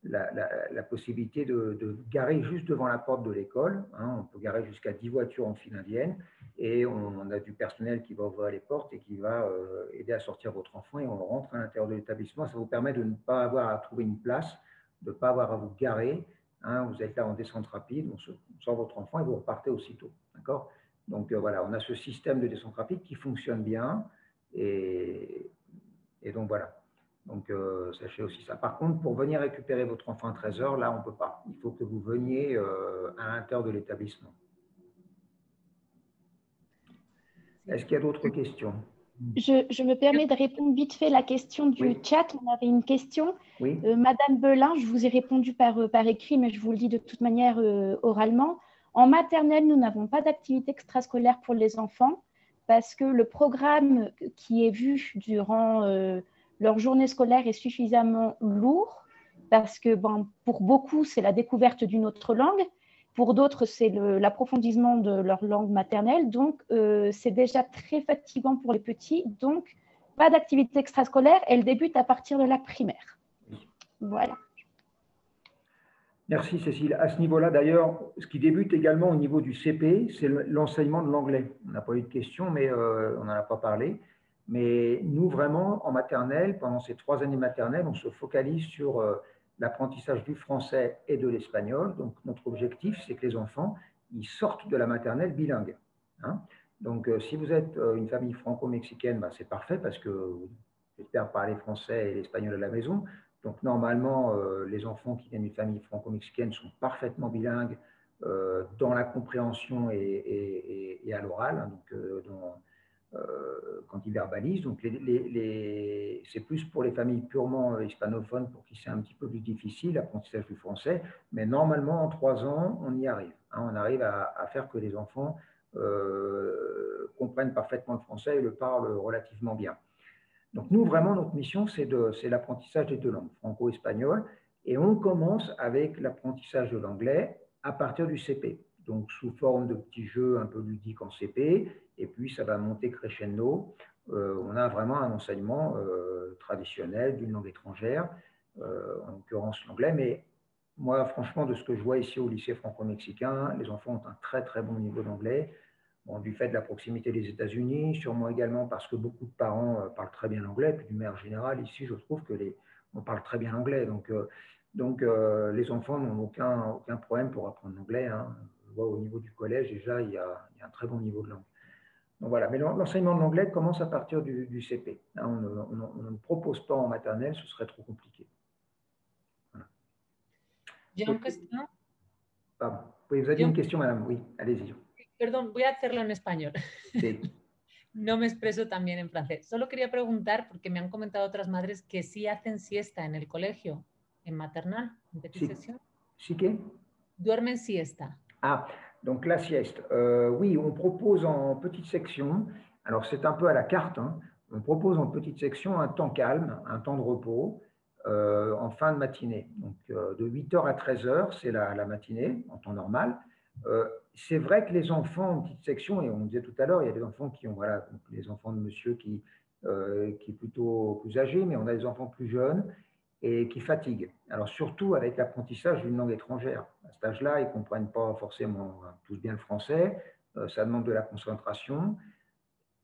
la possibilité de garer juste devant la porte de l'école. On peut garer jusqu'à 10 voitures en file indienne. Et on a du personnel qui va ouvrir les portes et qui va aider à sortir votre enfant. Et on rentre à l'intérieur de l'établissement. Ça vous permet de ne pas avoir à trouver une place, de ne pas avoir à vous garer. Vous êtes là en descente rapide, on sort votre enfant et vous repartez aussitôt. D'accord? Donc voilà, on a ce système de descente rapide qui fonctionne bien. Et donc voilà. Donc sachez aussi ça. Par contre, pour venir récupérer votre enfant à 13 h, là, on ne peut pas. Il faut que vous veniez à l'intérieur de l'établissement. Est-ce qu'il y a d'autres questions? Je me permets de répondre vite fait à la question du chat. On avait une question. Oui. Madame Belin, je vous ai répondu par écrit, mais je vous le dis de toute manière oralement. En maternelle, nous n'avons pas d'activité extrascolaire pour les enfants parce que le programme qui est vu durant leur journée scolaire est suffisamment lourd parce que pour beaucoup, c'est la découverte d'une autre langue. Pour d'autres, c'est l'approfondissement de leur langue maternelle. Donc, c'est déjà très fatigant pour les petits. Donc, pas d'activité extrascolaire. Elle débute à partir de la primaire. Voilà. Merci Cécile. À ce niveau-là, d'ailleurs, ce qui débute également au niveau du CP, c'est l'enseignement de l'anglais. On n'a pas eu de questions, mais on n'en a pas parlé. Mais nous, vraiment, en maternelle, pendant ces 3 années maternelles, on se focalise sur l'apprentissage du français et de l'espagnol. Donc, notre objectif, c'est que les enfants, ils sortent de la maternelle bilingue. Donc, si vous êtes une famille franco-mexicaine, c'est parfait parce que j'espère parler français et l'espagnol à la maison. Donc, normalement, les enfants qui viennent d'une famille franco-mexicaine sont parfaitement bilingues dans la compréhension et à l'oral, quand ils verbalisent. Donc, c'est plus pour les familles purement hispanophones pour qui c'est un petit peu plus difficile, l'apprentissage du français. Mais normalement, en 3 ans, on y arrive. On arrive à faire que les enfants comprennent parfaitement le français et le parlent relativement bien. Donc, nous, vraiment, notre mission, c'est l'apprentissage des 2 langues, franco-espagnol. Et on commence avec l'apprentissage de l'anglais à partir du CP. Donc, sous forme de petits jeux un peu ludiques en CP. Et puis, ça va monter crescendo. On a vraiment un enseignement traditionnel d'une langue étrangère, en l'occurrence l'anglais. Mais moi, franchement, de ce que je vois ici au lycée franco-mexicain, les enfants ont un très, très bon niveau d'anglais. Bon, du fait de la proximité des États-Unis, sûrement également parce que beaucoup de parents parlent très bien l'anglais, puis d'une manière générale, ici, je trouve que on parle très bien l'anglais. Donc les enfants n'ont aucun problème pour apprendre l'anglais. Je vois au niveau du collège, déjà, il y a un très bon niveau de langue. Donc voilà, mais l'enseignement de l'anglais commence à partir du CP. On ne propose pas en maternelle, ce serait trop compliqué. Voilà. J'ai une question. Pardon. Oui, vous avez une question, madame? Oui, allez-y. Perdón, voy a hacerlo en español. Sí. No me expreso tan bien en francés. Solo quería preguntar, porque me han comentado otras madres que sí hacen siesta en el colegio, en maternal, en petite session. ¿Sí qué? Duermen siesta. Donc la sieste. Oui, on propose en petite section. Alors, c'est un peu à la carte. On propose en petite section un temps calme, un temps de repos en fin de matinée. Donc, de 8 h à 13 h, c'est la matinée, en temps normal. C'est vrai que les enfants en petite section, et on disait tout à l'heure, il y a des enfants qui ont, voilà, donc les enfants de monsieur qui est plutôt plus âgé, mais on a des enfants plus jeunes et qui fatiguent. Alors surtout avec l'apprentissage d'une langue étrangère. À cet âge-là, ils ne comprennent pas forcément tous bien le français, ça demande de la concentration.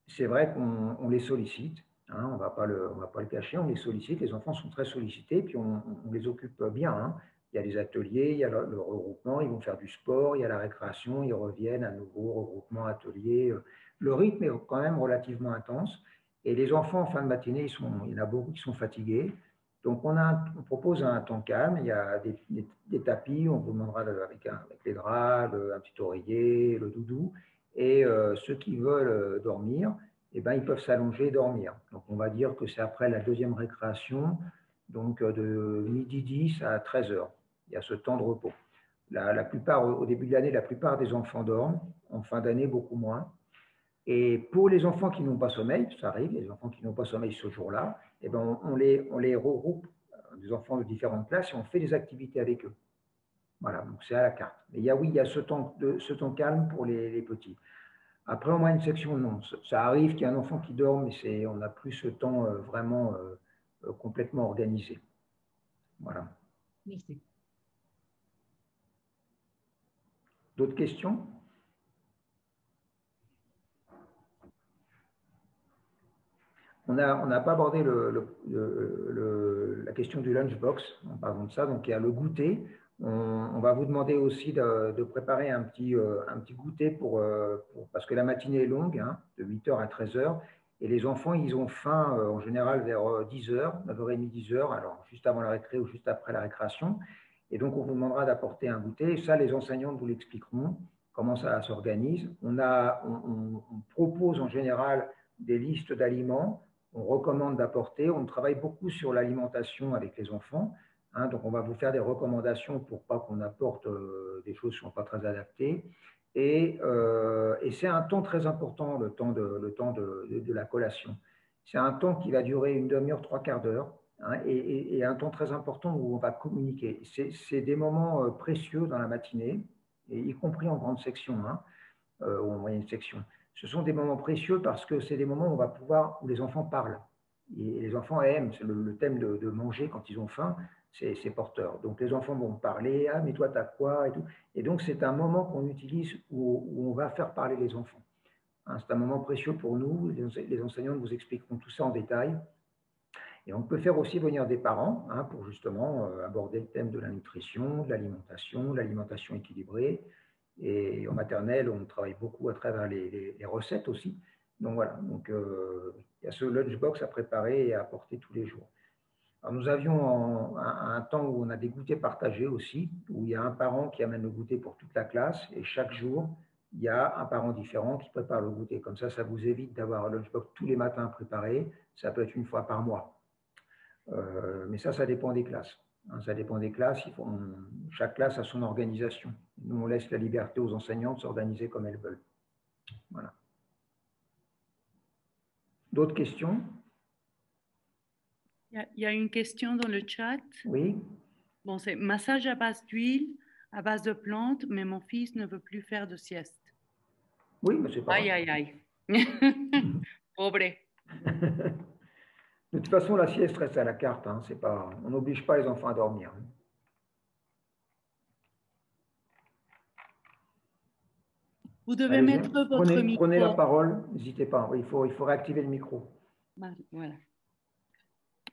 C'est vrai qu'on les sollicite, on ne va pas le cacher, on les sollicite, les enfants sont très sollicités, puis on les occupe bien. Il y a des ateliers, il y a le regroupement, ils vont faire du sport, il y a la récréation, ils reviennent à nouveau, regroupement, atelier. Le rythme est quand même relativement intense. Et les enfants, en fin de matinée, il y en a beaucoup qui sont fatigués. Donc, on propose un temps calme, il y a des tapis, on vous demandera avec les draps, un petit oreiller, le doudou. Et ceux qui veulent dormir, ils peuvent s'allonger et dormir. Donc, on va dire que c'est après la 2e récréation, donc de midi 10 à 13 h. Il y a ce temps de repos. La plupart, au début de l'année, la plupart des enfants dorment. En fin d'année, beaucoup moins. Et pour les enfants qui n'ont pas sommeil, ça arrive, les enfants qui n'ont pas sommeil ce jour-là, on les regroupe des enfants de différentes classes et on fait des activités avec eux. Voilà, donc c'est à la carte. Mais il y a ce temps calme pour les petits. Après, en moyenne section, non. Ça arrive qu'il y ait un enfant qui dorme, mais on n'a plus ce temps vraiment complètement organisé. Voilà. Merci. D'autres questions? On n'a pas abordé la question du lunchbox en parlant de ça. Donc, il y a le goûter. On va vous demander aussi de préparer un petit goûter parce que la matinée est longue, hein, de 8h à 13h. Et les enfants, ils ont faim en général vers 10h, 9h30, 10h, alors juste avant la récré ou juste après la récréation. Et donc, on vous demandera d'apporter un goûter. Et ça, les enseignantes vous l'expliqueront, comment ça s'organise. On propose en général des listes d'aliments. On recommande d'apporter. On travaille beaucoup sur l'alimentation avec les enfants. Hein, donc, on va vous faire des recommandations pour pas qu'on apporte des choses qui ne sont pas très adaptées. Et c'est un temps très important, le temps de la collation. C'est un temps qui va durer une demi-heure, trois quarts d'heure, hein, et un temps très important où on va communiquer. C'est des moments précieux dans la matinée, et y compris en grande section, hein, ou en moyenne section. Ce sont des moments précieux parce que c'est des moments où les enfants parlent. Et les enfants aiment, c'est le thème de manger quand ils ont faim, c'est porteur. Donc les enfants vont parler, ah mais toi t'as quoi et tout. Et donc c'est un moment qu'on utilise où on va faire parler les enfants. Hein, c'est un moment précieux pour nous, les enseignants vous expliqueront tout ça en détail. Et on peut faire aussi venir des parents, hein, pour justement aborder le thème de la nutrition, de l'alimentation équilibrée. Et en maternelle, on travaille beaucoup à travers les recettes aussi. Donc voilà, donc, il y a ce lunchbox à préparer et à apporter tous les jours. Alors, nous avions un temps où on a des goûters partagés aussi, où il y a un parent qui amène le goûter pour toute la classe et chaque jour, il y a un parent différent qui prépare le goûter. Comme ça vous évite d'avoir un lunchbox tous les matins préparé. Ça peut être une fois par mois. Mais ça dépend des classes. Hein, ça dépend des classes. Chaque classe a son organisation. Nous, on laisse la liberté aux enseignants de s'organiser comme elles veulent. Voilà. D'autres questions? Il y a une question dans le chat. Oui. Bon, c'est massage à base d'huile, à base de plantes, mais mon fils ne veut plus faire de sieste. Oui, mais c'est pas Aïe, grave. aïe, aïe. Pobre. De toute façon, la sieste reste à la carte. Hein. On n'oblige pas les enfants à dormir. Vous devez mettre votre micro. Prenez la parole, n'hésitez pas. Oui, il faut réactiver le micro. Voilà.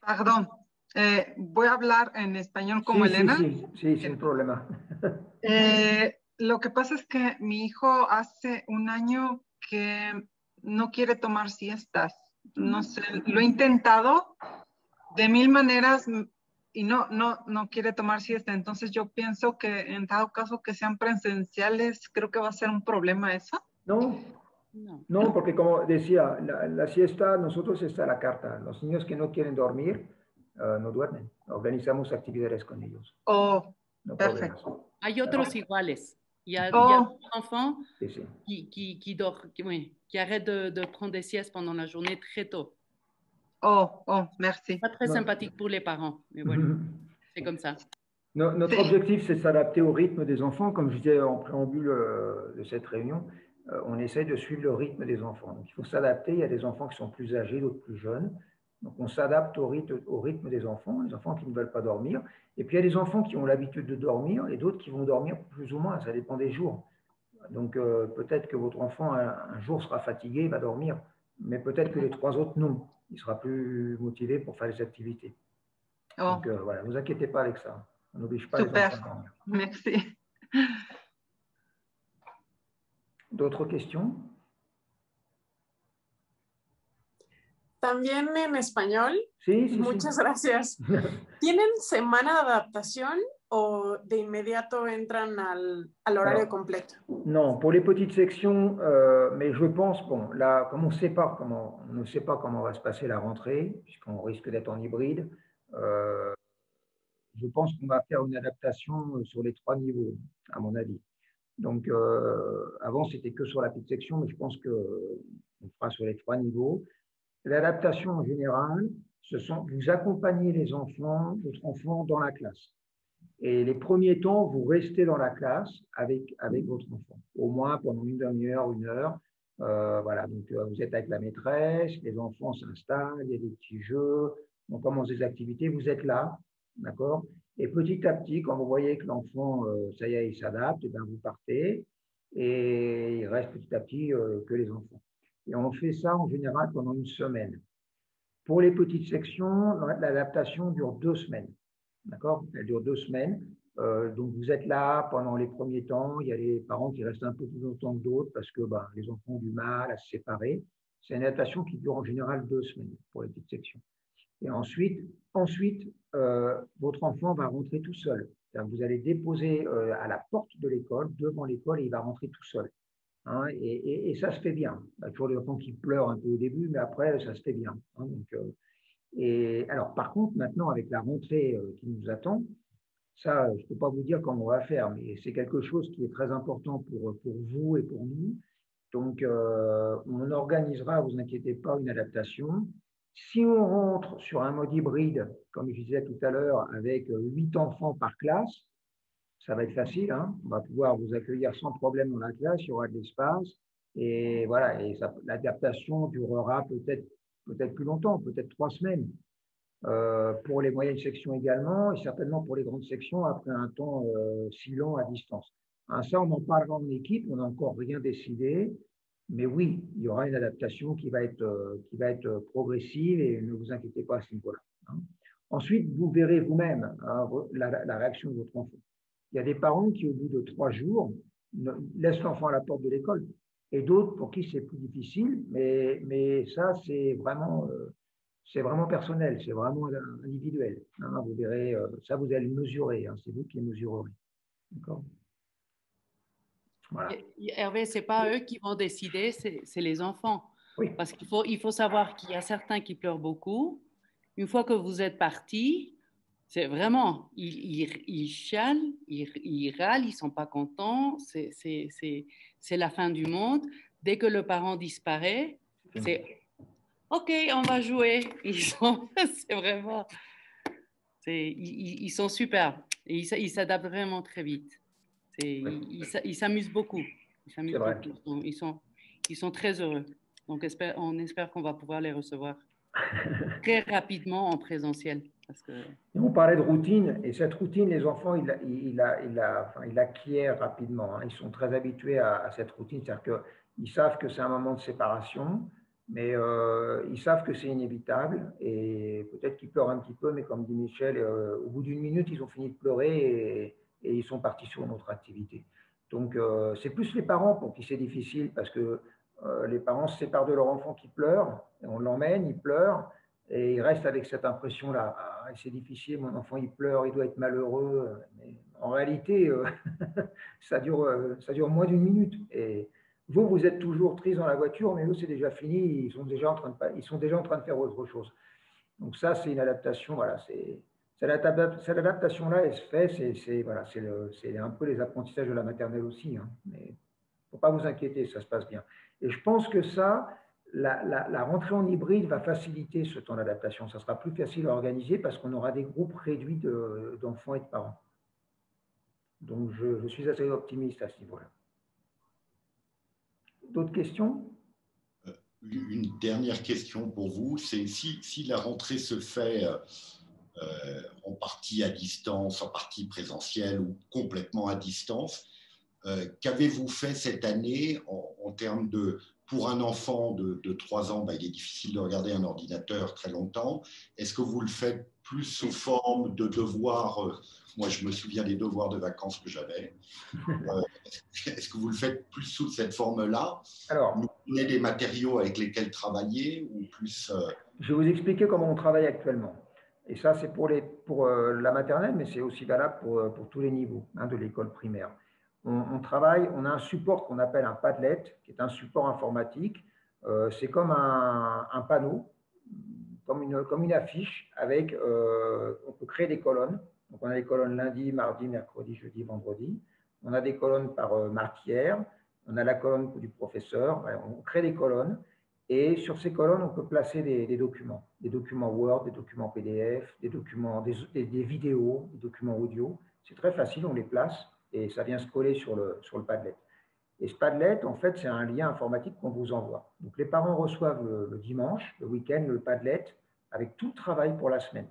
Perdón, voy a hablar en español como Elena. Sí, sin problema. Lo que pasa es que mi hijo hace un año que no quiere tomar siestas. No sé, lo he intentado de mil maneras y no quiere tomar siesta. Entonces yo pienso que en dado caso que sean presenciales, creo que va a ser un problema eso. No, porque como decía, la siesta nosotros está a la carta. Los niños que no quieren dormir no duermen. Organizamos actividades con ellos. Oh, no perfecto. Problemas. Hay otros iguales. Il y a des enfants qui arrêtent de prendre des siestes pendant la journée très tôt. Oh, merci. Pas très sympathique pour les parents, mais voilà, c'est comme ça. Notre objectif, c'est de s'adapter au rythme des enfants. Comme je disais en préambule de cette réunion, on essaie de suivre le rythme des enfants. Donc, il faut s'adapter. Il y a des enfants qui sont plus âgés, d'autres plus jeunes. Donc, on s'adapte au rythme des enfants, les enfants qui ne veulent pas dormir. Et puis, il y a des enfants qui ont l'habitude de dormir et d'autres qui vont dormir plus ou moins. Ça dépend des jours. Donc, peut-être que votre enfant, un jour, sera fatigué, il va dormir. Mais peut-être que les 3 autres, non. Il sera plus motivé pour faire les activités. Donc, voilà, ne vous inquiétez pas avec ça. On n'oblige pas les enfants à dormir. Merci. D'autres questions? También en español. Sí. Muchas gracias. ¿Tienen semana de adaptación o de inmediato entran al horario completo? Non, pour les petites sections, mais je pense, bon, là, comme on ne sait pas comment va se passer la rentrée, puisqu'on risque d'être en hybride, je pense qu'on va faire une adaptation sur les 3 niveaux, à mon avis. Donc, avant, c'était que sur la petite section, mais je pense qu'on fera sur les 3 niveaux. L'adaptation en général vous accompagnez les enfants, votre enfant dans la classe. Et les premiers temps, vous restez dans la classe avec votre enfant, au moins pendant une demi-heure, une heure. Voilà, donc vous êtes avec la maîtresse, les enfants s'installent, il y a des petits jeux, on commence des activités, vous êtes là, d'accord? Et petit à petit, quand vous voyez que l'enfant, ça y est, il s'adapte, et bien vous partez et il reste petit à petit que les enfants. Et on fait ça en général pendant une semaine. Pour les petites sections, l'adaptation dure 2 semaines. D'accord? Elle dure 2 semaines. Donc, vous êtes là pendant les premiers temps. Il y a les parents qui restent un peu plus longtemps que d'autres parce que les enfants ont du mal à se séparer. C'est une adaptation qui dure en général 2 semaines pour les petites sections. Et ensuite votre enfant va rentrer tout seul. Vous allez déposer à la porte de l'école, devant l'école, et il va rentrer tout seul. Hein, et ça se fait bien. Il y a toujours des enfants qui pleurent un peu au début, mais après, ça se fait bien. Hein, donc, et alors, par contre, maintenant, avec la rentrée qui nous attend, ça, je ne peux pas vous dire comment on va faire, mais c'est quelque chose qui est très important pour vous et pour nous. Donc, on organisera, vous inquiétez pas, une adaptation. Si on rentre sur un mode hybride, comme je disais tout à l'heure, avec 8 enfants par classe, ça va être facile. Hein, on va pouvoir vous accueillir sans problème dans la classe, il y aura de l'espace. Et voilà, et l'adaptation durera peut-être plus longtemps, peut-être 3 semaines. Pour les moyennes sections également, et certainement pour les grandes sections après un temps si long à distance. Hein, ça, on en parlera en équipe, on n'a encore rien décidé, mais oui, il y aura une adaptation qui va être progressive et ne vous inquiétez pas à ce niveau-là. Hein. Ensuite, vous verrez vous-même la réaction de votre enfant. Il y a des parents qui, au bout de 3 jours, laissent l'enfant à la porte de l'école, et d'autres pour qui c'est plus difficile, mais ça, c'est vraiment personnel, c'est vraiment individuel. Hein, vous verrez, ça, vous allez le mesurer, hein, c'est vous qui le mesurerez. D'accord ? Voilà. Hervé, ce n'est pas eux qui vont décider, c'est les enfants. Oui. Parce qu'il faut savoir qu'il y a certains qui pleurent beaucoup. Une fois que vous êtes partis, c'est vraiment, ils chialent, ils râlent, ils ne sont pas contents, c'est la fin du monde. Dès que le parent disparaît, c'est OK, on va jouer. C'est vraiment, ils sont super. Et ils s'adaptent vraiment très vite. Ils s'amusent beaucoup. Ils sont très heureux. Donc, on espère qu'on va pouvoir les recevoir très rapidement en présentiel. Parce que... On parlait de routine, et cette routine, les enfants, ils l'acquièrent rapidement. Hein. Ils sont très habitués à cette routine, c'est-à-dire qu'ils savent que c'est un moment de séparation, mais ils savent que c'est inévitable, et peut-être qu'ils pleurent un petit peu, mais comme dit Michel, au bout d'une minute, ils ont fini de pleurer, et ils sont partis sur une autre activité. Donc, c'est plus les parents pour qui c'est difficile, parce que les parents se séparent de leur enfant qui pleure, et on l'emmène, il pleure, et il reste avec cette impression-là. Ah, c'est difficile, mon enfant il pleure, il doit être malheureux. Mais en réalité, ça dure moins d'une minute. Et vous êtes toujours triste dans la voiture, mais eux, c'est déjà fini, ils sont déjà en train de faire autre chose. Donc ça, c'est une adaptation. Voilà, cette adaptation-là, elle se fait, c'est un peu les apprentissages de la maternelle aussi. Hein, mais il ne faut pas vous inquiéter, ça se passe bien. Et je pense que ça, la rentrée en hybride va faciliter ce temps d'adaptation. Ça sera plus facile à organiser parce qu'on aura des groupes réduits d'enfants et de parents. Donc, je suis assez optimiste à ce niveau-là. D'autres questions ? Une dernière question pour vous, c'est si la rentrée se fait en partie à distance, en partie présentielle ou complètement à distance, qu'avez-vous fait cette année en termes de... Pour un enfant de 3 ans, il est difficile de regarder un ordinateur très longtemps. Est-ce que vous le faites plus sous forme de devoirs moi, je me souviens des devoirs de vacances que j'avais. Est-ce que vous le faites plus sous cette forme-là ? Alors, nous donner des matériaux avec lesquels travailler ou plus Je vais vous expliquer comment on travaille actuellement. Et ça, c'est pour la maternelle, mais c'est aussi valable pour tous les niveaux de l'école primaire. On travaille, on a un support qu'on appelle un Padlet, qui est un support informatique. C'est comme un panneau, comme une affiche, avec, on peut créer des colonnes. Donc, on a des colonnes lundi, mardi, mercredi, jeudi, vendredi. On a des colonnes par matière. On a la colonne du professeur. On crée des colonnes. Et sur ces colonnes, on peut placer des documents Word, des documents PDF, des documents, des vidéos, des documents audio. C'est très facile, on les place et ça vient se coller sur le Padlet. Et ce Padlet, en fait, c'est un lien informatique qu'on vous envoie. Donc, les parents reçoivent le dimanche, le week-end, le Padlet avec tout le travail pour la semaine.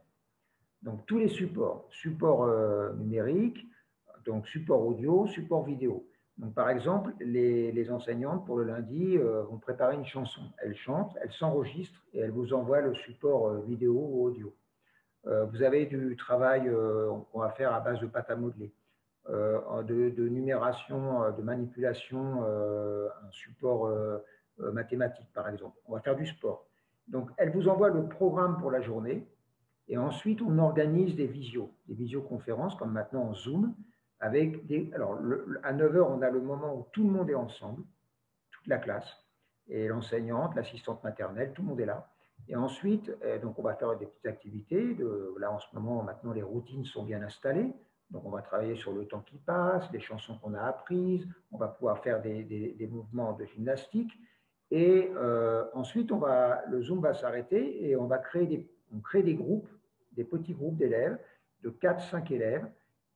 Donc, tous les supports, support numérique, donc support audio, support vidéo. Donc, par exemple, les enseignantes, pour le lundi, vont préparer une chanson. Elles chantent, elles s'enregistrent et elles vous envoient le support vidéo ou audio. Vous avez du travail qu'on va faire à base de pâte à modeler, de numération, de manipulation, un support mathématique, par exemple. On va faire du sport. Donc, elles vous envoient le programme pour la journée et ensuite, on organise des visioconférences, comme maintenant en Zoom, avec alors, à 9 h, on a le moment où tout le monde est ensemble, toute la classe, et l'enseignante, l'assistante maternelle, tout le monde est là. Et ensuite, donc on va faire des petites activités. Là, en ce moment, maintenant, les routines sont bien installées. Donc, on va travailler sur le temps qui passe, les chansons qu'on a apprises. On va pouvoir faire des mouvements de gymnastique. Et ensuite, le Zoom va s'arrêter et on crée des groupes, des petits groupes d'élèves, de 4-5 élèves.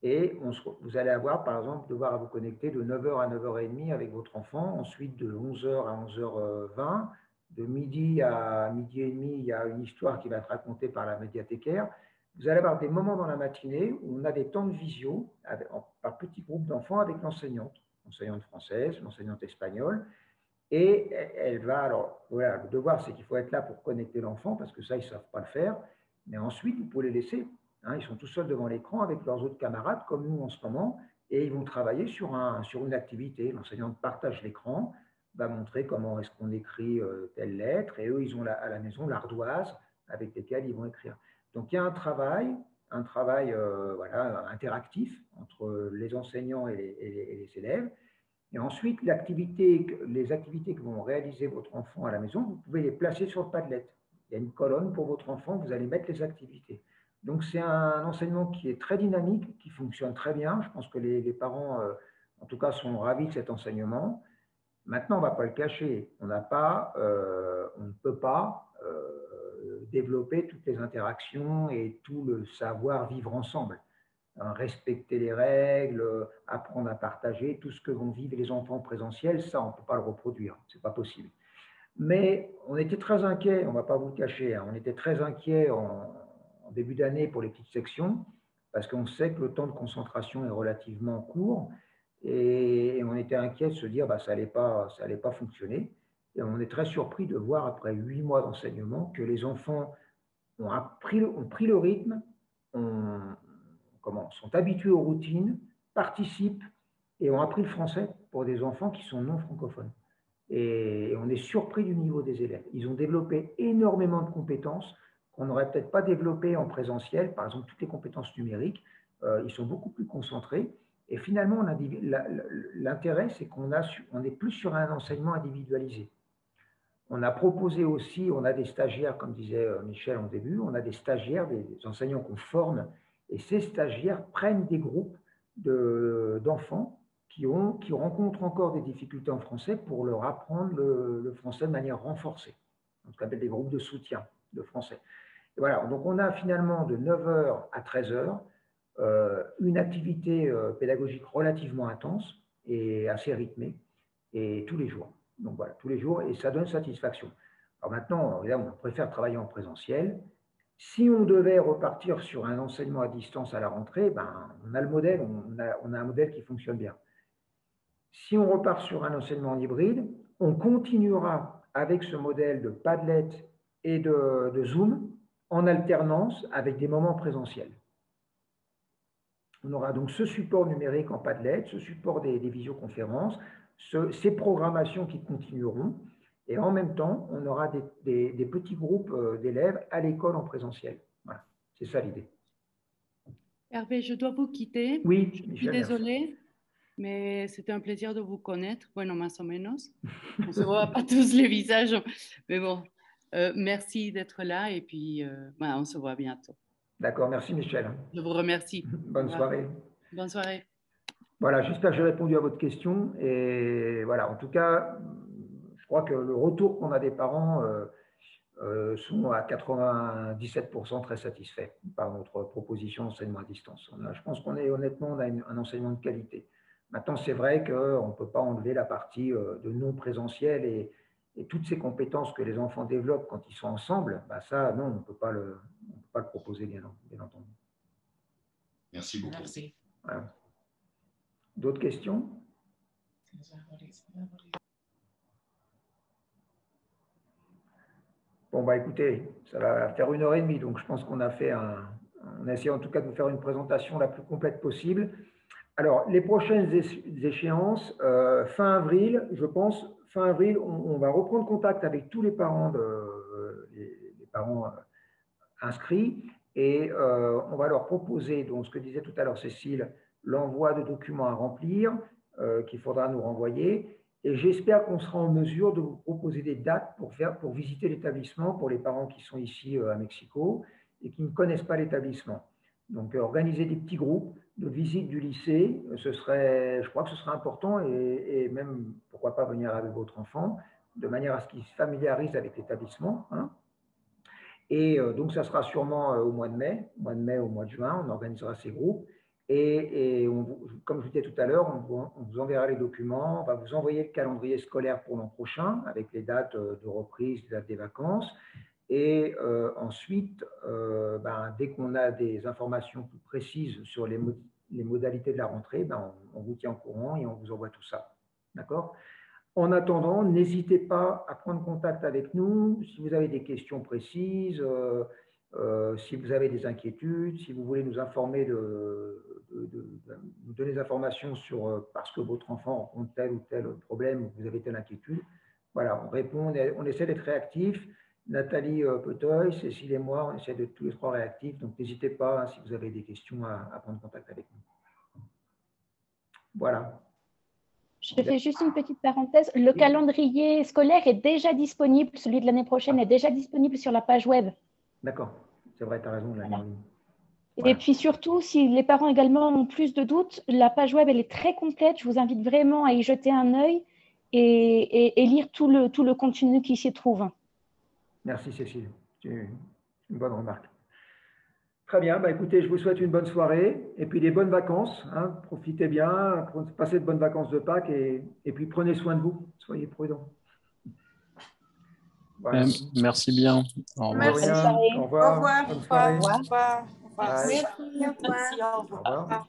Et vous allez avoir, par exemple, devoir vous connecter de 9 h à 9 h 30 avec votre enfant. Ensuite, de 11 h à 11 h 20. De midi à midi et demi, il y a une histoire qui va être racontée par la médiathécaire. Vous allez avoir des moments dans la matinée où on a des temps de visio par petits groupes d'enfants avec l'enseignante française, l'enseignante espagnole. Et elle va, alors voilà, le devoir c'est qu'il faut être là pour connecter l'enfant parce que ça, ils ne savent pas le faire. Mais ensuite, vous pouvez les laisser. Hein, ils sont tout seuls devant l'écran avec leurs autres camarades, comme nous en ce moment, et ils vont travailler sur une activité. L'enseignante partage l'écran, va montrer comment est-ce qu'on écrit telle lettre, et eux, ils ont à la maison l'ardoise avec lesquelles ils vont écrire. Donc, il y a un travail voilà, interactif entre les enseignants et les élèves. Et ensuite, les activités que vont réaliser votre enfant à la maison, vous pouvez les placer sur le Padlet. Il y a une colonne pour votre enfant, vous allez mettre les activités. Donc, c'est un enseignement qui est très dynamique, qui fonctionne très bien. Je pense que les parents, en tout cas, sont ravis de cet enseignement. Maintenant, on ne va pas le cacher. On ne peut pas développer toutes les interactions et tout le savoir vivre ensemble. Respecter les règles, apprendre à partager, tout ce que vont vivre les enfants en présentiel, ça, on ne peut pas le reproduire. Ce n'est pas possible. Mais on était très inquiets, on ne va pas vous le cacher, hein, on était très inquiets en début d'année pour les petites sections, parce qu'on sait que le temps de concentration est relativement court, et on était inquiets de se dire que ça n'allait pas fonctionner. Et on est très surpris de voir, après 8 mois d'enseignement, que les enfants ont pris le rythme, sont habitués aux routines, participent et ont appris le français pour des enfants qui sont non francophones. Et on est surpris du niveau des élèves. Ils ont développé énormément de compétences qu'on n'aurait peut-être pas développées en présentiel, par exemple toutes les compétences numériques. Ils sont beaucoup plus concentrés. Et finalement, l'intérêt, c'est qu'on est plus sur un enseignement individualisé. On a proposé aussi, on a des stagiaires, comme disait Michel en début, on a des stagiaires, des enseignants qu'on forme, et ces stagiaires prennent des groupes d'enfants qui rencontrent encore des difficultés en français pour leur apprendre le français de manière renforcée. On appelle des groupes de soutien de français. Et voilà, donc on a finalement de 9 h à 13 h une activité pédagogique relativement intense et assez rythmée, et tous les jours. Donc voilà, tous les jours, et ça donne satisfaction. Alors maintenant, on préfère travailler en présentiel. Si on devait repartir sur un enseignement à distance à la rentrée, on a le modèle, on a un modèle qui fonctionne bien. Si on repart sur un enseignement en hybride, on continuera avec ce modèle de Padlet et de Zoom en alternance avec des moments présentiels. On aura donc ce support numérique en Padlet, ce support des visioconférences, ces programmations qui continueront, et en même temps, on aura des petits groupes d'élèves à l'école en présentiel. Voilà, c'est ça l'idée. Hervé, je dois vous quitter. Oui, je suis désolée, mais c'était un plaisir de vous connaître. Bueno, más o menos. On ne se voit pas tous les visages, mais bon, merci d'être là, et puis on se voit bientôt. D'accord, merci Michel. Je vous remercie. Bonne soirée. Bonne soirée. Voilà, j'espère que j'ai répondu à votre question. Et voilà, en tout cas, je crois que le retour qu'on a des parents sont à 97% très satisfaits par notre proposition d'enseignement à distance. Je pense qu'on est honnêtement, on a un enseignement de qualité. Maintenant, c'est vrai qu'on ne peut pas enlever la partie de non présentiel et toutes ces compétences que les enfants développent quand ils sont ensemble, bah ça, non, on ne peut pas le proposer, bien entendu. Merci beaucoup. Merci. Voilà. D'autres questions? Bon, bah écoutez, ça va faire 1h30, donc je pense qu'on a fait on a essayé en tout cas de vous faire une présentation la plus complète possible. Alors, les prochaines échéances, fin avril, je pense, fin avril, on va reprendre contact avec tous les parents, les parents inscrits et on va leur proposer, donc ce que disait tout à l'heure Cécile, l'envoi de documents à remplir qu'il faudra nous renvoyer. Et j'espère qu'on sera en mesure de vous proposer des dates pour visiter l'établissement pour les parents qui sont ici à Mexico et qui ne connaissent pas l'établissement. Donc, organiser des petits groupes de visite du lycée, je crois que ce serait important et même, pourquoi pas, venir avec votre enfant, de manière à ce qu'il se familiarise avec l'établissement. Hein. Et donc, ça sera sûrement au mois de mai, au mois de juin, on organisera ces groupes. Et comme je vous disais tout à l'heure, on vous enverra les documents, on va vous envoyer le calendrier scolaire pour l'an prochain, avec les dates de reprise, les dates des vacances. Et ensuite, dès qu'on a des informations plus précises sur les modalités de la rentrée, on vous tient au courant et on vous envoie tout ça. D'accord ? En attendant, n'hésitez pas à prendre contact avec nous si vous avez des questions précises, si vous avez des inquiétudes, si vous voulez nous informer, nous donner des informations sur parce que votre enfant rencontre tel ou tel problème ou vous avez telle inquiétude. Voilà, on répond, on essaie d'être réactifs. Nathalie Peteuil, Cécile et moi, on essaie d'être tous les trois réactifs. Donc, n'hésitez pas, si vous avez des questions, à prendre contact avec nous. Voilà. Je fais juste une petite parenthèse. Le calendrier scolaire est déjà disponible, celui de l'année prochaine est déjà disponible sur la page web. D'accord, c'est vrai, tu as raison. Voilà. Voilà. Et puis surtout, si les parents également ont plus de doutes, la page web, elle est très complète. Je vous invite vraiment à y jeter un œil et lire tout le contenu qui s'y trouve. Merci Cécile, c'est une bonne remarque. Très bien, écoutez, je vous souhaite une bonne soirée et puis des bonnes vacances. Hein. Profitez bien, passez de bonnes vacances de Pâques et puis prenez soin de vous, soyez prudents. Voilà. Merci bien. Au revoir. Au revoir. Au revoir. Bonne soirée. Au revoir. Merci. Au revoir. Au revoir.